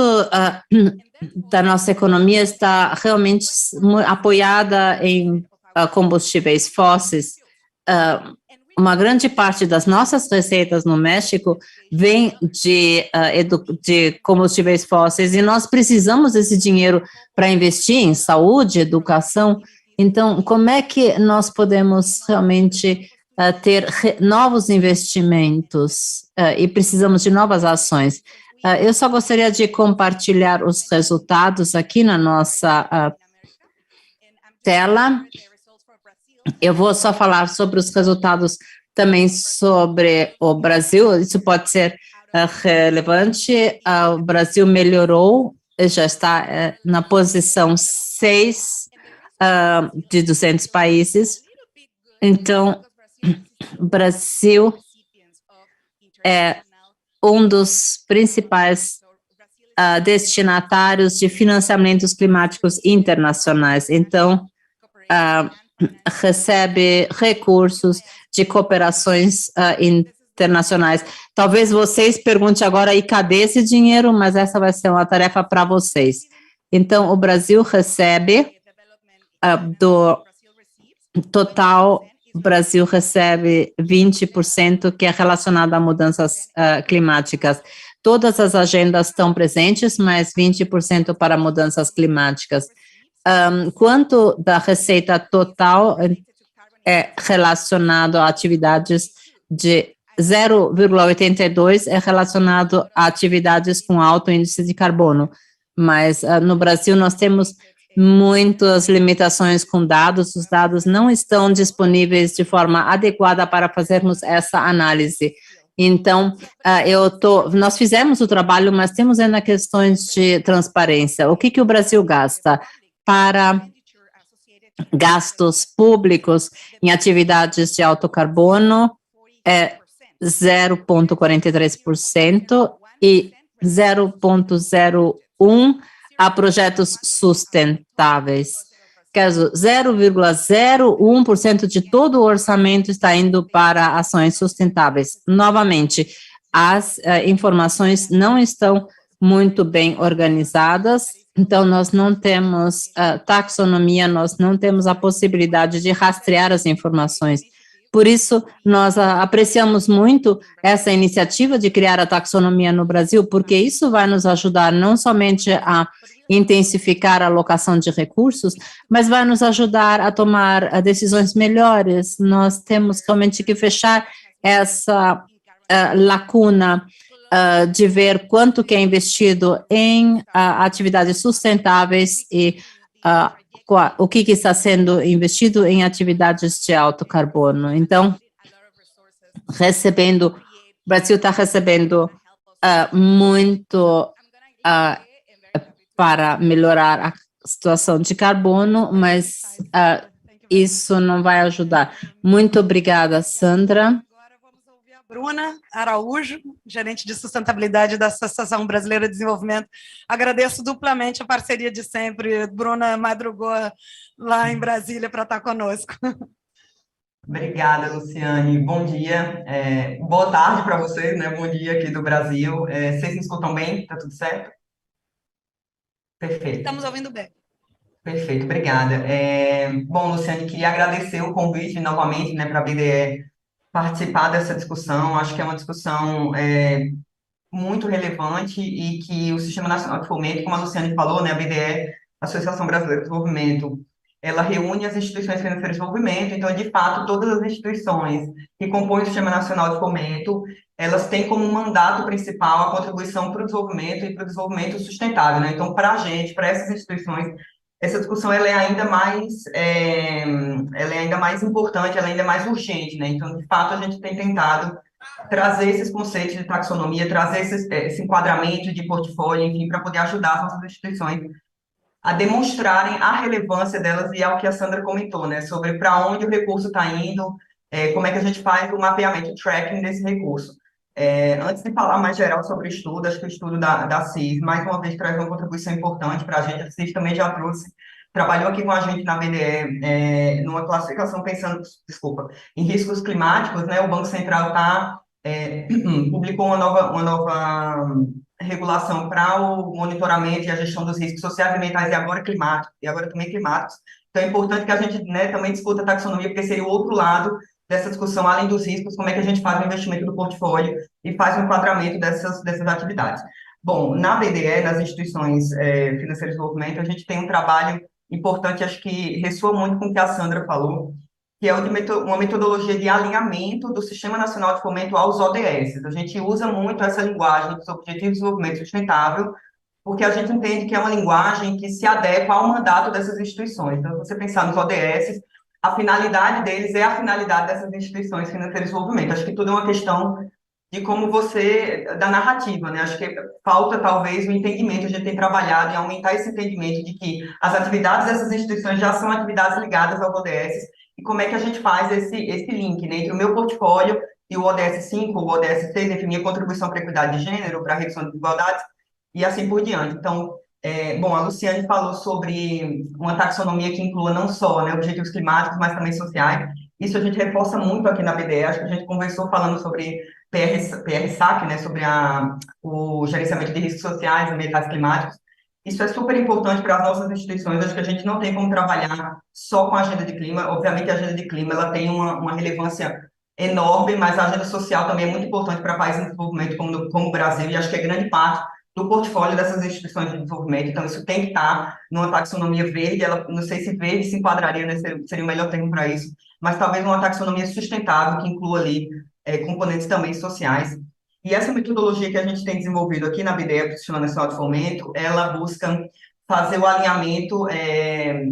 da nossa economia está realmente apoiada em combustíveis fósseis. Uma grande parte das nossas receitas no México vem de combustíveis fósseis e nós precisamos desse dinheiro para investir em saúde, educação. Então, como é que nós podemos realmente ter novos investimentos e precisamos de novas ações? Eu só gostaria de compartilhar os resultados aqui na nossa tela. Eu vou só falar sobre os resultados também sobre o Brasil. Isso pode ser relevante. O Brasil melhorou, já está na posição 6 de 200 países. Então, o Brasil é um dos principais destinatários de financiamentos climáticos internacionais. Então, recebe recursos de cooperações internacionais. Talvez vocês perguntem agora, e cadê esse dinheiro? Mas essa vai ser uma tarefa para vocês. Então, o Brasil recebe do total, o Brasil recebe 20% que é relacionado a mudanças climáticas. Todas as agendas estão presentes, mas 20% para mudanças climáticas. Quanto da receita total é relacionado a atividades de 0,82 é relacionado a atividades com alto índice de carbono, mas no Brasil nós temos muitas limitações com dados, os dados não estão disponíveis de forma adequada para fazermos essa análise. Então, nós fizemos o trabalho, mas temos ainda questões de transparência. O que o Brasil gasta para gastos públicos em atividades de alto carbono é 0,43% e 0,01% a projetos sustentáveis. Quer dizer, 0,01% de todo o orçamento está indo para ações sustentáveis. Novamente, as informações não estão muito bem organizadas, então nós não temos taxonomia, nós não temos a possibilidade de rastrear as informações. Por isso, nós apreciamos muito essa iniciativa de criar a taxonomia no Brasil, porque isso vai nos ajudar não somente a intensificar a alocação de recursos, mas vai nos ajudar a tomar decisões melhores. Nós temos realmente que fechar essa lacuna de ver quanto que é investido em atividades sustentáveis e o que está sendo investido em atividades de alto carbono. Então, o Brasil está recebendo muito para melhorar a situação de carbono, mas isso não vai ajudar. Muito obrigada, Sandra. Bruna Araújo, gerente de sustentabilidade da Associação Brasileira de Desenvolvimento. Agradeço duplamente a parceria de sempre. Bruna madrugou lá em Brasília para estar conosco. Obrigada, Luciane. Bom dia. Boa tarde para vocês, né? Bom dia aqui do Brasil. Vocês me escutam bem? Tá tudo certo? Perfeito. Estamos ouvindo bem. Perfeito, obrigada. Bom, Luciane, queria agradecer o convite novamente, né, para a BDE participar dessa discussão. Acho que é uma discussão muito relevante e que o Sistema Nacional de Fomento, como a Luciane falou, né, a BDE, Associação Brasileira de Desenvolvimento, ela reúne as instituições financeiras de desenvolvimento. Então, de fato, todas as instituições que compõem o Sistema Nacional de Fomento, elas têm como mandato principal a contribuição para o desenvolvimento e para o desenvolvimento sustentável, né? Então, para a gente, para essas instituições, essa discussão ela é ainda mais importante, ela é ainda mais urgente, né? Então, de fato, a gente tem tentado trazer esses conceitos de taxonomia, trazer esse enquadramento de portfólio, enfim, para poder ajudar as nossas instituições a demonstrarem a relevância delas, e é o que a Sandra comentou, né? Sobre para onde o recurso está indo, como é que a gente faz o mapeamento, o tracking desse recurso. Antes de falar mais geral sobre o estudo, acho que o estudo da CIS, mais uma vez, traz uma contribuição importante para a gente. A CIS também já trabalhou aqui com a gente na BDE, numa classificação pensando, em riscos climáticos, né? O Banco Central publicou uma nova regulação para o monitoramento e a gestão dos riscos sociais, ambientais e agora climáticos, e agora também climáticos. Então, é importante que a gente, né, também discuta a taxonomia, porque seria o outro lado dessa discussão, além dos riscos, como é que a gente faz o investimento do portfólio e faz o enquadramento dessas atividades. Bom, na BDE, nas instituições financeiras de desenvolvimento, a gente tem um trabalho importante, acho que ressoa muito com o que a Sandra falou, que é uma metodologia de alinhamento do Sistema Nacional de Fomento aos ODS. A gente usa muito essa linguagem dos Objetivos de Desenvolvimento Sustentável, porque a gente entende que é uma linguagem que se adequa ao mandato dessas instituições. Então, se você pensar nos ODS, a finalidade deles é a finalidade dessas instituições financeiras de desenvolvimento. Acho que tudo é uma questão de como da narrativa, né? Acho que falta, talvez, o entendimento, a gente tem trabalhado em aumentar esse entendimento de que as atividades dessas instituições já são atividades ligadas aos ODS, e como é que a gente faz esse link, né, entre o meu portfólio e o ODS 5, o ODS 6, enfim, minha contribuição para a equidade de gênero, para a redução de desigualdades, e assim por diante. Então, Bom, a Luciane falou sobre uma taxonomia que inclua não só, né, objetivos climáticos, mas também sociais. Isso a gente reforça muito aqui na BDE. Acho que a gente conversou falando sobre PR-SAC, né, sobre o gerenciamento de riscos sociais, ambientais e climáticos. Isso é super importante para as nossas instituições. Acho que a gente não tem como trabalhar só com a agenda de clima. Obviamente, a agenda de clima ela tem uma relevância enorme, mas a agenda social também é muito importante para países em desenvolvimento como o Brasil, e acho que é grande parte do portfólio dessas instituições de desenvolvimento. Então, isso tem que estar numa taxonomia verde. Ela, não sei se verde se enquadraria, né, seria o melhor termo para isso, mas talvez uma taxonomia sustentável que inclua ali componentes também sociais. E essa metodologia que a gente tem desenvolvido aqui na BDE, do Sistema Nacional de Fomento, ela busca fazer o alinhamento,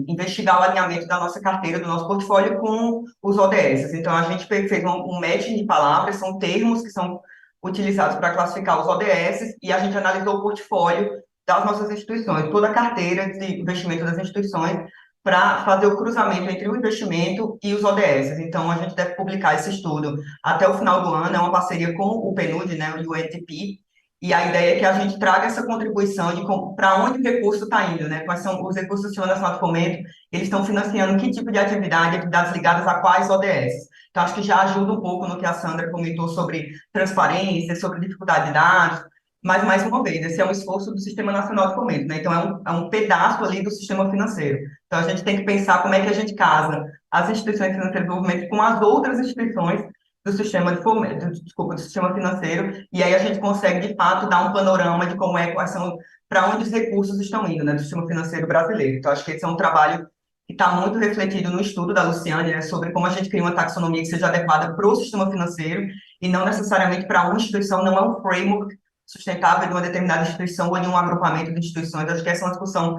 investigar o alinhamento da nossa carteira, do nosso portfólio com os ODS. Então, a gente fez um matching de palavras, são termos que são utilizados para classificar os ODS, e a gente analisou o portfólio das nossas instituições, toda a carteira de investimento das instituições, para fazer o cruzamento entre o investimento e os ODS. Então, a gente deve publicar esse estudo até o final do ano, é uma parceria com o PNUD, né, o UNDP, e a ideia é que a gente traga essa contribuição de para onde o recurso está indo, né? Quais são os recursos do Sistema Nacional de Fomento, eles estão financiando que tipo de atividades ligadas a quais ODS. Então, acho que já ajuda um pouco no que a Sandra comentou sobre transparência, sobre dificuldade de dados, mas, mais uma vez, esse é um esforço do Sistema Nacional de Fomento, né? Então, é um pedaço ali do sistema financeiro. Então, a gente tem que pensar como é que a gente casa as instituições financeiras de desenvolvimento com as outras instituições do sistema de fomento, desculpa, do sistema financeiro, e aí a gente consegue, de fato, dar um panorama de como quais são, para onde os recursos estão indo, né, do sistema financeiro brasileiro. Então, acho que esse é um trabalho que está muito refletido no estudo da Luciane, né, sobre como a gente cria uma taxonomia que seja adequada para o sistema financeiro e não necessariamente para uma instituição, não é um framework sustentável de uma determinada instituição ou de um agrupamento de instituições. Acho que essa é uma discussão,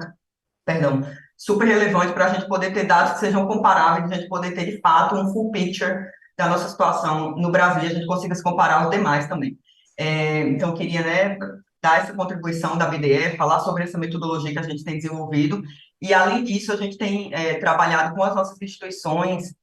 perdão, super relevante para a gente poder ter dados que sejam comparáveis, a gente poder ter, de fato, um full picture da nossa situação no Brasil, e a gente consiga se comparar aos demais também. Então, eu queria, né, dar essa contribuição da BDE, falar sobre essa metodologia que a gente tem desenvolvido, e, além disso, a gente tem trabalhado com as nossas instituições,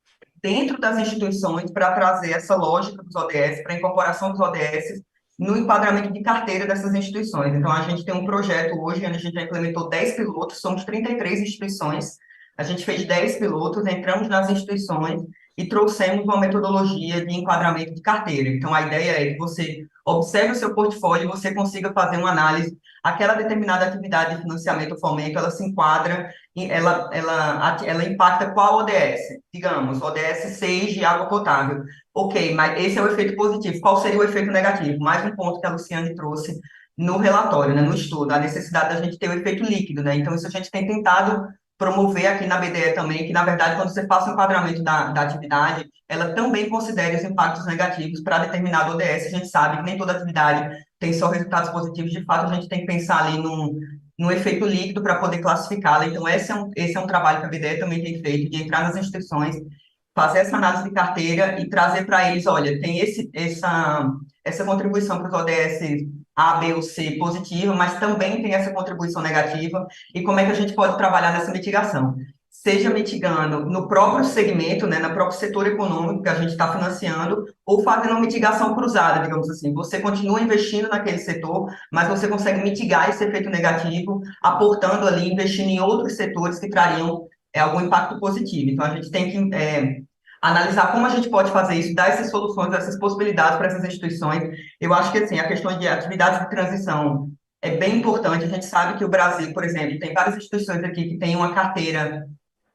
dentro das instituições, para trazer essa lógica dos ODS, para a incorporação dos ODS no enquadramento de carteira dessas instituições. Então, a gente tem um projeto hoje, onde a gente já implementou 10 pilotos, somos 33 instituições, a gente fez 10 pilotos, entramos nas instituições e trouxemos uma metodologia de enquadramento de carteira. Então, a ideia é que você observe o seu portfólio e você consiga fazer uma análise. Aquela determinada atividade de financiamento ou fomento, ela se enquadra, ela impacta qual ODS? Digamos, ODS 6 de água potável. Ok, mas esse é o efeito positivo. Qual seria o efeito negativo? Mais um ponto que a Luciane trouxe no relatório, né, no estudo, a necessidade da gente ter o efeito líquido, né? Então, isso a gente tem tentado promover aqui na BDE também, que, na verdade, quando você faz o enquadramento da atividade, ela também considere os impactos negativos para determinado ODS. A gente sabe que nem toda atividade tem só resultados positivos, de fato, a gente tem que pensar ali num efeito líquido para poder classificá-la. Então, esse é um trabalho que a BDE também tem feito, de entrar nas instituições, fazer essa análise de carteira e trazer para eles, olha, tem essa contribuição para os ODS A, B ou C positiva, mas também tem essa contribuição negativa, e como é que a gente pode trabalhar nessa mitigação? Seja mitigando no próprio segmento, né, no próprio setor econômico que a gente está financiando, ou fazendo uma mitigação cruzada, digamos assim. Você continua investindo naquele setor, mas você consegue mitigar esse efeito negativo, aportando ali, investindo em outros setores que trariam algum impacto positivo. Então, a gente tem que analisar como a gente pode fazer isso, dar essas soluções, essas possibilidades para essas instituições. Eu acho que, assim, a questão de atividades de transição é bem importante. A gente sabe que o Brasil, por exemplo, tem várias instituições aqui que têm uma carteira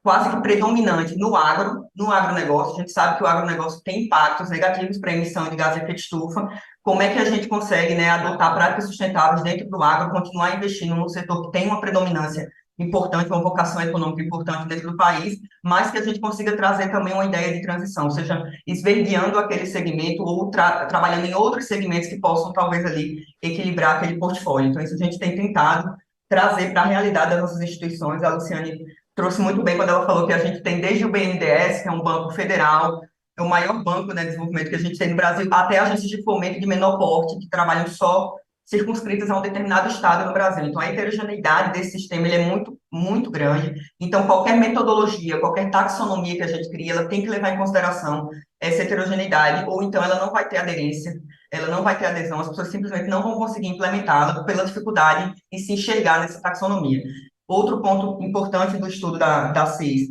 quase que predominante no agronegócio. A gente sabe que o agronegócio tem impactos negativos para a emissão de gás de efeito estufa. Como é que a gente consegue, né, adotar práticas sustentáveis dentro do agro, continuar investindo num setor que tem uma predominância importante, uma vocação econômica importante dentro do país, mas que a gente consiga trazer também uma ideia de transição, ou seja, esverdeando aquele segmento ou trabalhando em outros segmentos que possam, talvez, ali, equilibrar aquele portfólio. Então, isso a gente tem tentado trazer para a realidade das nossas instituições. A Luciane trouxe muito bem quando ela falou que a gente tem desde o BNDES, que é um banco federal, é o maior banco, né, de desenvolvimento que a gente tem no Brasil, até agências de fomento de menor porte, que trabalham só circunscritas a um determinado estado no Brasil. Então, a heterogeneidade desse sistema ele é muito, muito grande. Então, qualquer metodologia, qualquer taxonomia que a gente cria, ela tem que levar em consideração essa heterogeneidade, ou então ela não vai ter aderência ela não vai ter adesão, as pessoas simplesmente não vão conseguir implementá-la pela dificuldade em se enxergar nessa taxonomia. Outro ponto importante do estudo da CIS,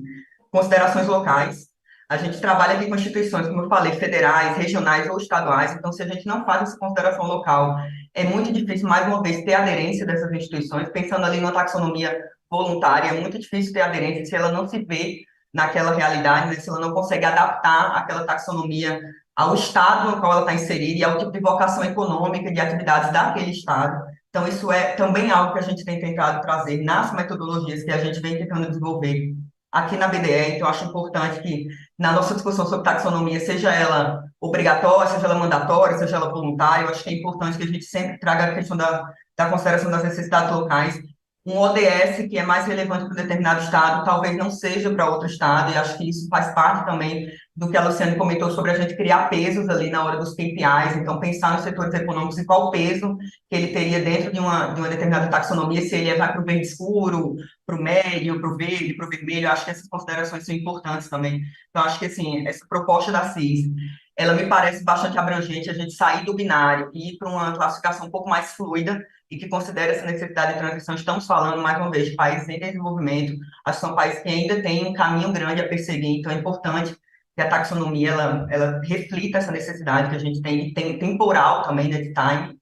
considerações locais. A gente trabalha aqui com instituições, como eu falei, federais, regionais ou estaduais, então se a gente não faz essa consideração local, é muito difícil, mais uma vez, ter aderência dessas instituições, pensando ali numa taxonomia voluntária, é muito difícil ter aderência se ela não se vê naquela realidade, né, se ela não consegue adaptar aquela taxonomia ao estado no qual ela está inserida e ao tipo de vocação econômica de atividades daquele estado. Então, isso é também algo que a gente tem tentado trazer nas metodologias que a gente vem tentando desenvolver aqui na BDE. Então, acho importante que na nossa discussão sobre taxonomia, seja ela obrigatória, seja ela mandatória, seja ela voluntária, eu acho que é importante que a gente sempre traga a questão da consideração das necessidades locais. Um ODS que é mais relevante para um determinado estado, talvez não seja para outro estado, e acho que isso faz parte também do que a Luciane comentou sobre a gente criar pesos ali na hora dos KPIs, então pensar nos setores econômicos e qual o peso que ele teria dentro de uma determinada taxonomia, se ele vai para o verde escuro, para o médio, para o verde, para o vermelho, acho que essas considerações são importantes também. Então, acho que, assim, essa proposta da CIS, ela me parece bastante abrangente, a gente sair do binário e ir para uma classificação um pouco mais fluida e que considere essa necessidade de transição. Estamos falando, mais uma vez, de países em desenvolvimento, acho que são países que ainda têm um caminho grande a perseguir, então é importante que a taxonomia, ela reflita essa necessidade que a gente tem temporal também, né, de time.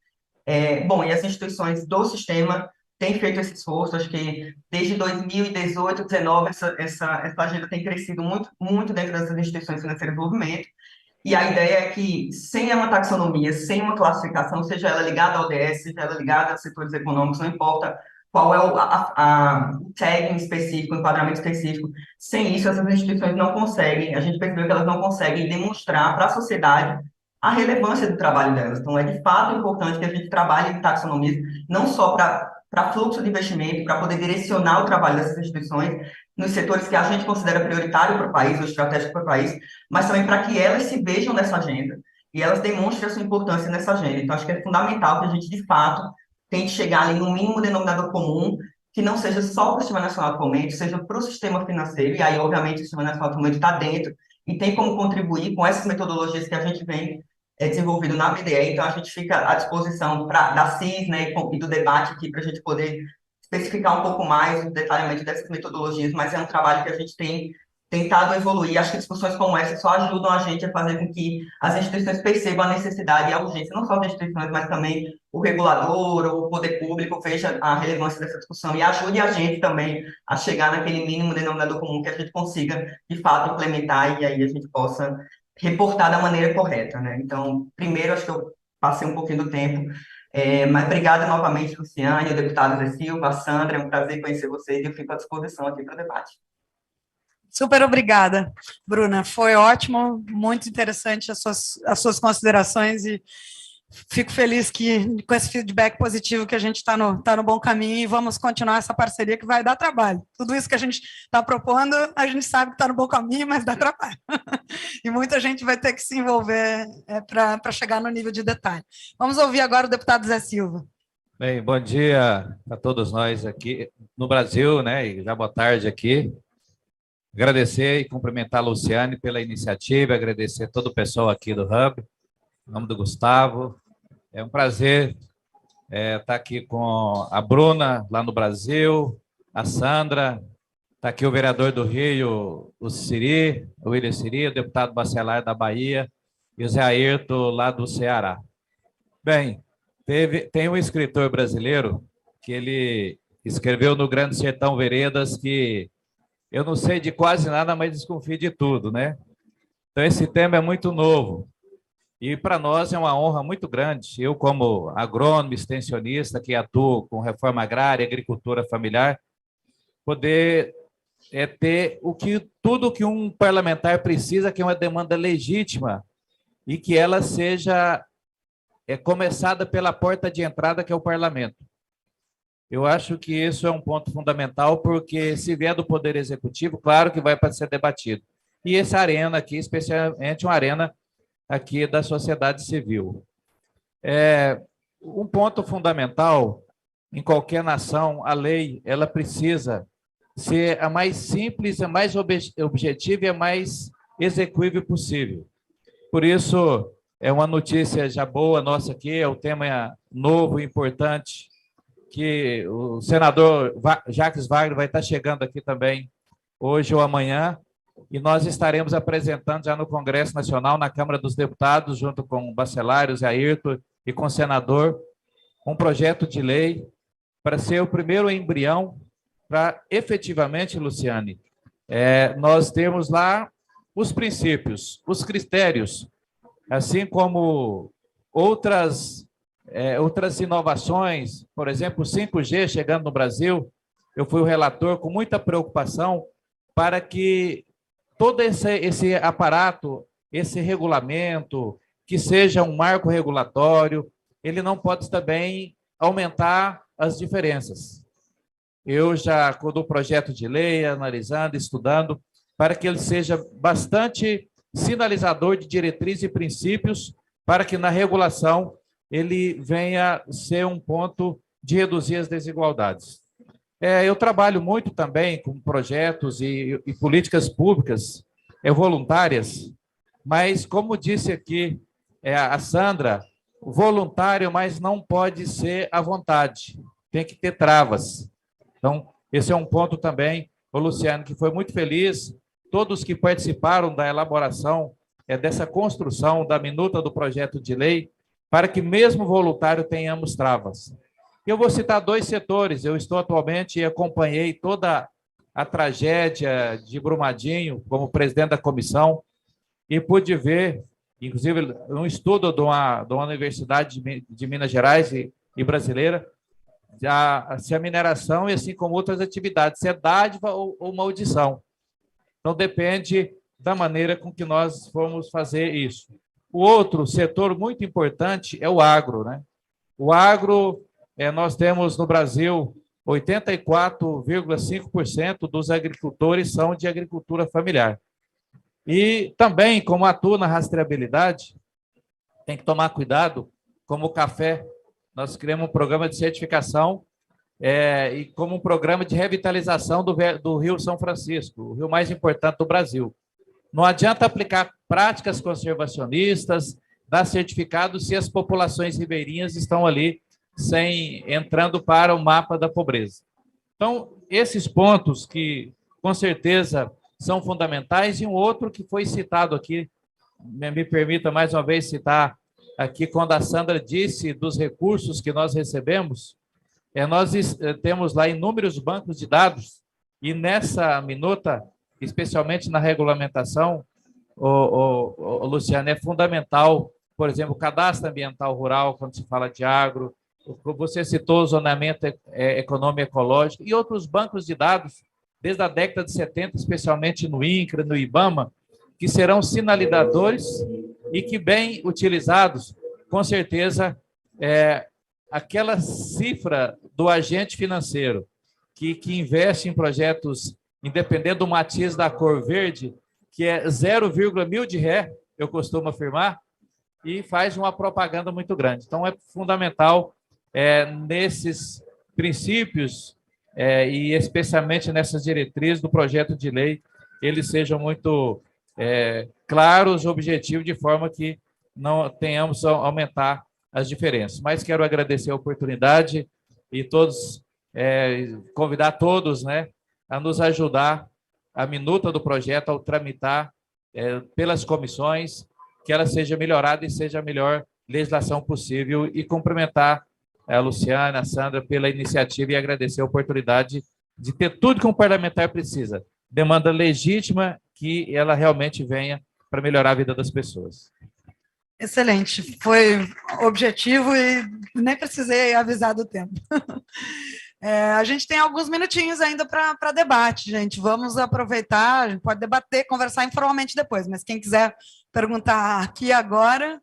Bom, e as instituições do sistema têm feito esse esforço, acho que desde 2018, 2019, essa agenda tem crescido muito, muito dentro das instituições financeiras de desenvolvimento, e a ideia é que, sem uma taxonomia, sem uma classificação, seja ela ligada ao ODS, seja ela ligada a setores econômicos, não importa qual é o tag específico, o enquadramento específico, sem isso, essas instituições não conseguem, a gente percebeu que elas não conseguem demonstrar para a sociedade a relevância do trabalho delas. Então, é de fato importante que a gente trabalhe em taxonomia, não só para fluxo de investimento, para poder direcionar o trabalho dessas instituições nos setores que a gente considera prioritário para o país, ou estratégico para o país, mas também para que elas se vejam nessa agenda e elas demonstrem a sua importância nessa agenda. Então, acho que é fundamental que a gente, de fato, tente chegar ali no mínimo denominador comum, que não seja só para o Sistema Nacional de Fomento, seja para o sistema financeiro, e aí, obviamente, o Sistema Nacional de Fomento está dentro e tem como contribuir com essas metodologias que a gente vem desenvolvido na BDE, então a gente fica à disposição da CIS, né, e do debate aqui para a gente poder especificar um pouco mais o detalhamento dessas metodologias, mas é um trabalho que a gente tem tentado evoluir. Acho que discussões como essa só ajudam a gente a fazer com que as instituições percebam a necessidade e a urgência, não só das instituições, mas também o regulador, o poder público veja a relevância dessa discussão e ajude a gente também a chegar naquele mínimo denominador comum que a gente consiga, de fato, implementar e aí a gente possa reportar da maneira correta, né? Então, primeiro, acho que eu passei um pouquinho do tempo, mas obrigada novamente, Luciane, o deputado Zé Silva, a Sandra, é um prazer conhecer vocês e eu fico à disposição aqui para o debate. Super obrigada, Bruna. Foi ótimo, muito interessante as suas considerações e fico feliz que com esse feedback positivo que a gente está no bom caminho e vamos continuar essa parceria que vai dar trabalho. Tudo isso que a gente está propondo, a gente sabe que está no bom caminho, mas dá trabalho. E muita gente vai ter que se envolver para chegar no nível de detalhe. Vamos ouvir agora o deputado Zé Silva. Bem, bom dia a todos nós aqui no Brasil, né? E já boa tarde aqui. Agradecer e cumprimentar a Luciane pela iniciativa, agradecer todo o pessoal aqui do Hub, em nome do Gustavo. É um prazer estar aqui com a Bruna, lá no Brasil, a Sandra, está aqui o vereador do Rio, o William Siri, o deputado Bacelar da Bahia e o Zé Ayrton, lá do Ceará. Bem, tem um escritor brasileiro que ele escreveu no Grande Sertão Veredas que eu não sei de quase nada, mas desconfio de tudo, né? Então, esse tema é muito novo. E, para nós, é uma honra muito grande. Eu, como agrônomo, extensionista, que atuo com reforma agrária, agricultura familiar, poder ter tudo que um parlamentar precisa, que é uma demanda legítima, e que ela seja começada pela porta de entrada, que é o parlamento. Eu acho que isso é um ponto fundamental, porque se vier do Poder Executivo, claro que vai para ser debatido. E essa arena aqui, especialmente uma arena aqui da sociedade civil. Um ponto fundamental, em qualquer nação, a lei ela precisa ser a mais simples, a mais objetiva e a mais execuível possível. Por isso, É uma notícia já boa nossa aqui, é um tema novo e importante, que o senador Jacques Wagner vai estar chegando aqui também hoje ou amanhã, e nós estaremos apresentando já no Congresso Nacional, na Câmara dos Deputados, junto com o Bacelar, o Zé Ayrton e com o senador, um projeto de lei para ser o primeiro embrião para efetivamente, Luciane, nós temos lá os princípios, os critérios, assim como outras inovações, por exemplo, o 5G chegando no Brasil. Eu fui o relator com muita preocupação para que todo esse aparato, esse regulamento, que seja um marco regulatório, ele não pode também aumentar as diferenças. Eu já, quando o projeto de lei, analisando, estudando, para que ele seja bastante sinalizador de diretrizes e princípios, para que na regulação ele venha ser um ponto de reduzir as desigualdades. Eu trabalho muito também com projetos e políticas públicas voluntárias, mas, como disse aqui a Sandra, voluntário, mas não pode ser à vontade, tem que ter travas. Então, esse é um ponto também, o Luciano, que foi muito feliz, todos que participaram da elaboração dessa construção da minuta do projeto de lei, para que mesmo voluntário tenhamos travas. Eu vou citar 2 setores. Eu estou atualmente e acompanhei toda a tragédia de Brumadinho como presidente da comissão e pude ver, inclusive, um estudo de uma universidade de Minas Gerais e brasileira, se a mineração, e assim como outras atividades, se é dádiva ou maldição. Então, depende da maneira com que nós vamos fazer isso. O outro setor muito importante é o agro, né? O agro, nós temos no Brasil 84,5% dos agricultores são de agricultura familiar. E também, como atua na rastreabilidade, tem que tomar cuidado, como o café. Nós criamos um programa de certificação e como um programa de revitalização do Rio São Francisco, o rio mais importante do Brasil. Não adianta aplicar práticas conservacionistas, dar certificado se as populações ribeirinhas estão ali entrando para o mapa da pobreza. Então, esses pontos que, com certeza, são fundamentais, e um outro que foi citado aqui, me permita mais uma vez citar aqui, quando a Sandra disse dos recursos que nós recebemos, nós temos lá inúmeros bancos de dados, e nessa minuta, especialmente na regulamentação, Luciano, é fundamental, por exemplo, o cadastro ambiental rural, quando se fala de agro, você citou o zonamento econômico ecológico e outros bancos de dados, desde a década de 70, especialmente no INCRA, no IBAMA, que serão sinalizadores e que, bem utilizados, com certeza, aquela cifra do agente financeiro que investe em projetos, independente do matiz da cor verde, que é 0,1000 de ré, eu costumo afirmar, e faz uma propaganda muito grande. Então, é fundamental, nesses princípios, e especialmente nessas diretrizes do projeto de lei, eles sejam muito claros, objetivos, de forma que não tenhamos a aumentar as diferenças. Mas quero agradecer a oportunidade e convidar todos, né, a nos ajudar a minuta do projeto ao tramitar pelas comissões, que ela seja melhorada e seja a melhor legislação possível, e cumprimentar a Luciana, a Sandra, pela iniciativa e agradecer a oportunidade de ter tudo que um parlamentar precisa. Demanda legítima, que ela realmente venha para melhorar a vida das pessoas. Excelente, foi objetivo e nem precisei avisar do tempo. A gente tem alguns minutinhos ainda para debate, gente. Vamos aproveitar, a gente pode debater, conversar informalmente depois, mas quem quiser perguntar aqui agora,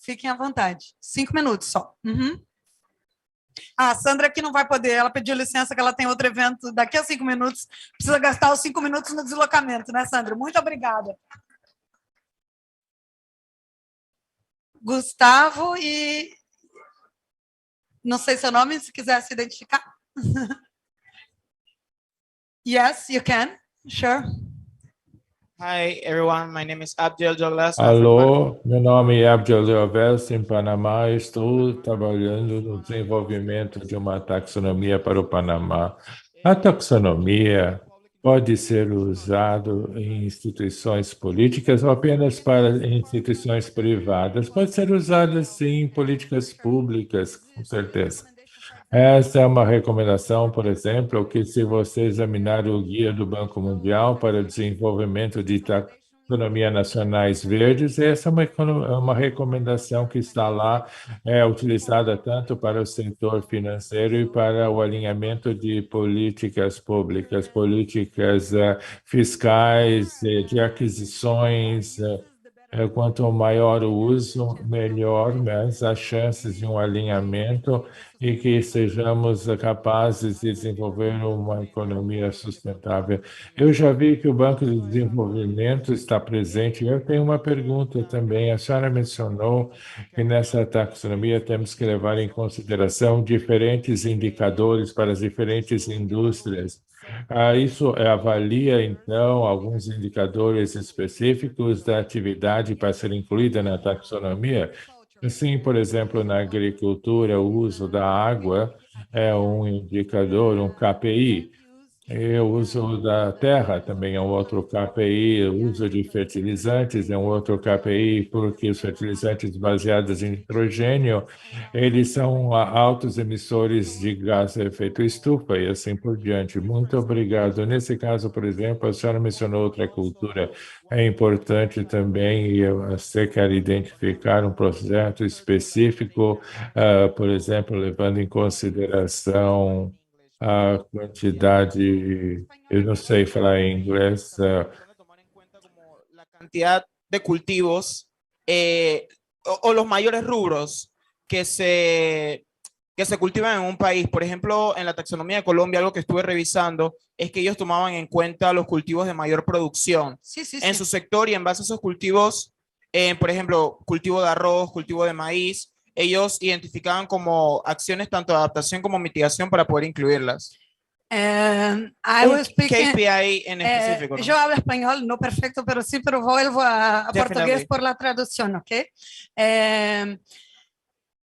fiquem à vontade. 5 minutos só. Uhum. A Sandra aqui não vai poder, ela pediu licença que ela tem outro evento daqui a 5 minutos, precisa gastar os 5 minutos no deslocamento, né, Sandra? Muito obrigada. Gustavo e... Não sei seu nome, se quiser se identificar. Yes, you can. Sure. Hi everyone, my name is Abdel Douglas. I'm from Alô, meu nome é Abdel Douglas, em Panamá. Estou trabalhando no desenvolvimento de uma taxonomia para o Panamá. A taxonomia pode ser usada em instituições políticas ou apenas para instituições privadas. Pode ser usada, sim, em políticas públicas, com certeza. Essa é uma recomendação, por exemplo, que se você examinar o guia do Banco Mundial para o desenvolvimento de taxonomia nacionais verdes, essa é uma recomendação que está lá, utilizada tanto para o setor financeiro e para o alinhamento de políticas públicas, políticas fiscais, de aquisições. Quanto maior o uso, melhor, mas as chances de um alinhamento e que sejamos capazes de desenvolver uma economia sustentável. Eu já vi que o Banco de Desenvolvimento está presente. Eu tenho uma pergunta também. A senhora mencionou que nessa taxonomia temos que levar em consideração diferentes indicadores para as diferentes indústrias. Isso avalia, então, alguns indicadores específicos da atividade para ser incluída na taxonomia? Assim, por exemplo, na agricultura, o uso da água é um indicador, um KPI. O uso da terra também é um outro KPI, o uso de fertilizantes é um outro KPI, porque os fertilizantes baseados em nitrogênio, eles são altos emissores de gás de efeito estufa e assim por diante. Muito obrigado. Nesse caso, por exemplo, a senhora mencionou outra cultura. É importante também, e você quer identificar um projeto específico, por exemplo, levando em consideração a quantidade, eu não sei falar em inglês. la cantidad de cultivos o los mayores rubros que se cultivan en un país. Por ejemplo, en la taxonomía de Colombia, algo que estuve revisando es que ellos tomaban en cuenta los cultivos de mayor producción en su sector y en base a esos cultivos, por ejemplo, cultivo de arroz, cultivo de maíz, ellos identificaban como acciones tanto de adaptación como mitigación para poder incluirlas. I will speak KPI en específico, ¿no? Yo hablo español, no perfecto, pero sí, pero vuelvo a português Definitely. por la tradução, ok?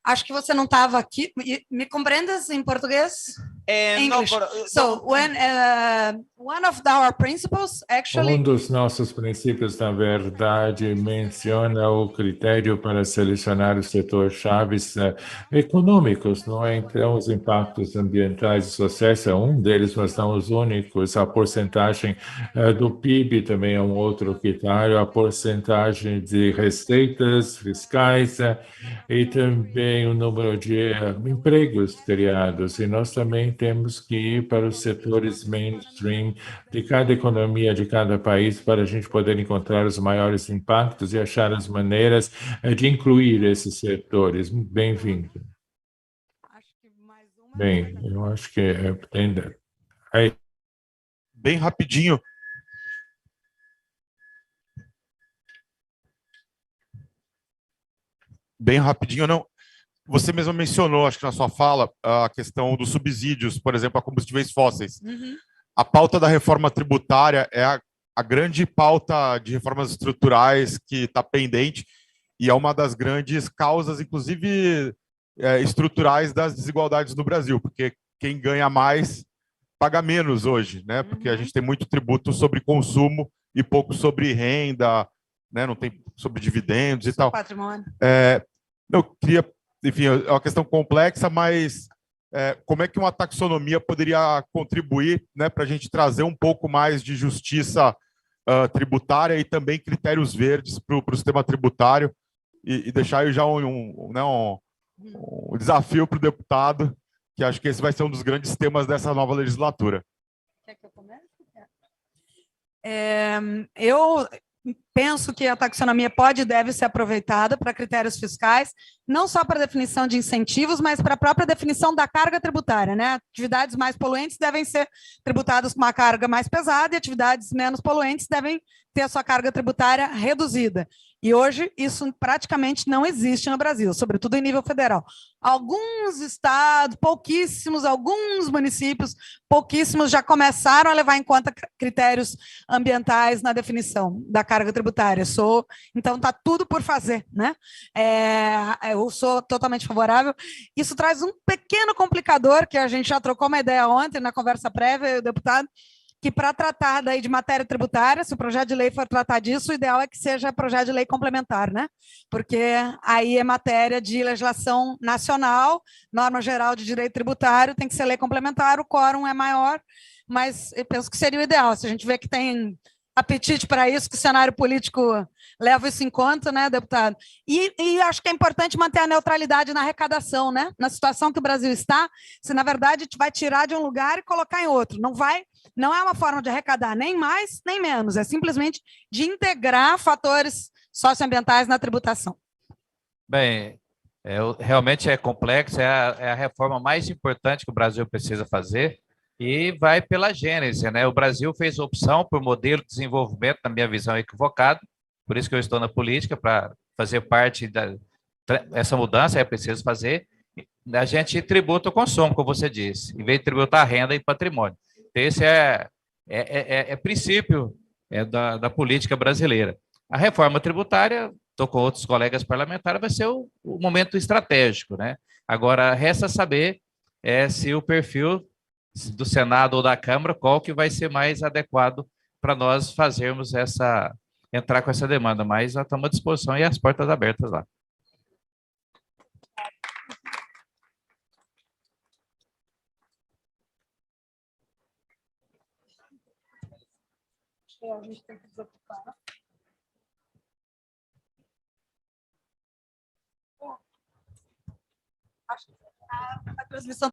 Acho que você não estava aqui. Me compreendes em português? No, English. So when one of our principles actually Dos nossos princípios, na verdade, menciona o critério para selecionar os setores-chaves econômicos, não é? Então, os impactos ambientais e sociais é um deles, mas não os únicos. A porcentagem do PIB também é um outro critério, a porcentagem de receitas fiscais e também o número de empregos criados. E nós também temos que ir para os setores mainstream de cada economia, de cada país, para a gente poder encontrar os maiores impactos e achar as maneiras de incluir esses setores. Bem-vindo. Bem, eu acho que bem rapidinho. Bem rapidinho, não. Você mesmo mencionou, acho que na sua fala, a questão dos subsídios, por exemplo, a combustíveis fósseis. A pauta da reforma tributária é a grande pauta de reformas estruturais que está pendente e é uma das grandes causas, inclusive estruturais, das desigualdades no Brasil, porque quem ganha mais paga menos hoje, né? Porque a gente tem muito tributo sobre consumo e pouco sobre renda, né? Não tem sobre dividendos e tal. patrimônio. Eu queria, enfim, é uma questão complexa, mas como é que uma taxonomia poderia contribuir, né, para a gente trazer um pouco mais de justiça tributária e também critérios verdes para o sistema tributário e deixar aí já um desafio para o deputado, que acho que esse vai ser um dos grandes temas dessa nova legislatura. Quer que eu comece? Eu penso que a taxonomia pode e deve ser aproveitada para critérios fiscais, não só para definição de incentivos, mas para a própria definição da carga tributária, né? Atividades mais poluentes devem ser tributadas com uma carga mais pesada e atividades menos poluentes devem ter a sua carga tributária reduzida. E hoje isso praticamente não existe no Brasil, sobretudo em nível federal. Alguns estados, pouquíssimos, alguns municípios, pouquíssimos já começaram a levar em conta critérios ambientais na definição da carga tributária. Então está tudo por fazer, né? Eu sou totalmente favorável. Isso traz um pequeno complicador, que a gente já trocou uma ideia ontem na conversa prévia, o deputado, que para tratar daí de matéria tributária, se o projeto de lei for tratar disso, o ideal é que seja projeto de lei complementar, né? Porque aí é matéria de legislação nacional, norma geral de direito tributário, tem que ser lei complementar, o quórum é maior, mas eu penso que seria o ideal, se a gente vê que tem apetite para isso, que o cenário político leva isso em conta, né, deputado? E acho que é importante manter a neutralidade na arrecadação, né? Na situação que o Brasil está, se na verdade a gente vai tirar de um lugar e colocar em outro, não é uma forma de arrecadar nem mais nem menos, é simplesmente de integrar fatores socioambientais na tributação. Bem, realmente é complexo, é a reforma mais importante que o Brasil precisa fazer e vai pela gênese, né? O Brasil fez opção por modelo de desenvolvimento, na minha visão, equivocado, por isso que eu estou na política, para fazer parte dessa mudança, é preciso fazer. A gente tributa o consumo, como você disse, em vez de tributar a renda e patrimônio. Esse é princípio da política brasileira. A reforma tributária, estou com outros colegas parlamentares, vai ser o momento estratégico, né? Agora, resta saber se o perfil do Senado ou da Câmara, qual que vai ser mais adequado para nós fazermos entrar com essa demanda, mas nós estamos à disposição e as portas abertas lá. A gente tem que desocupar. Acho que a transmissão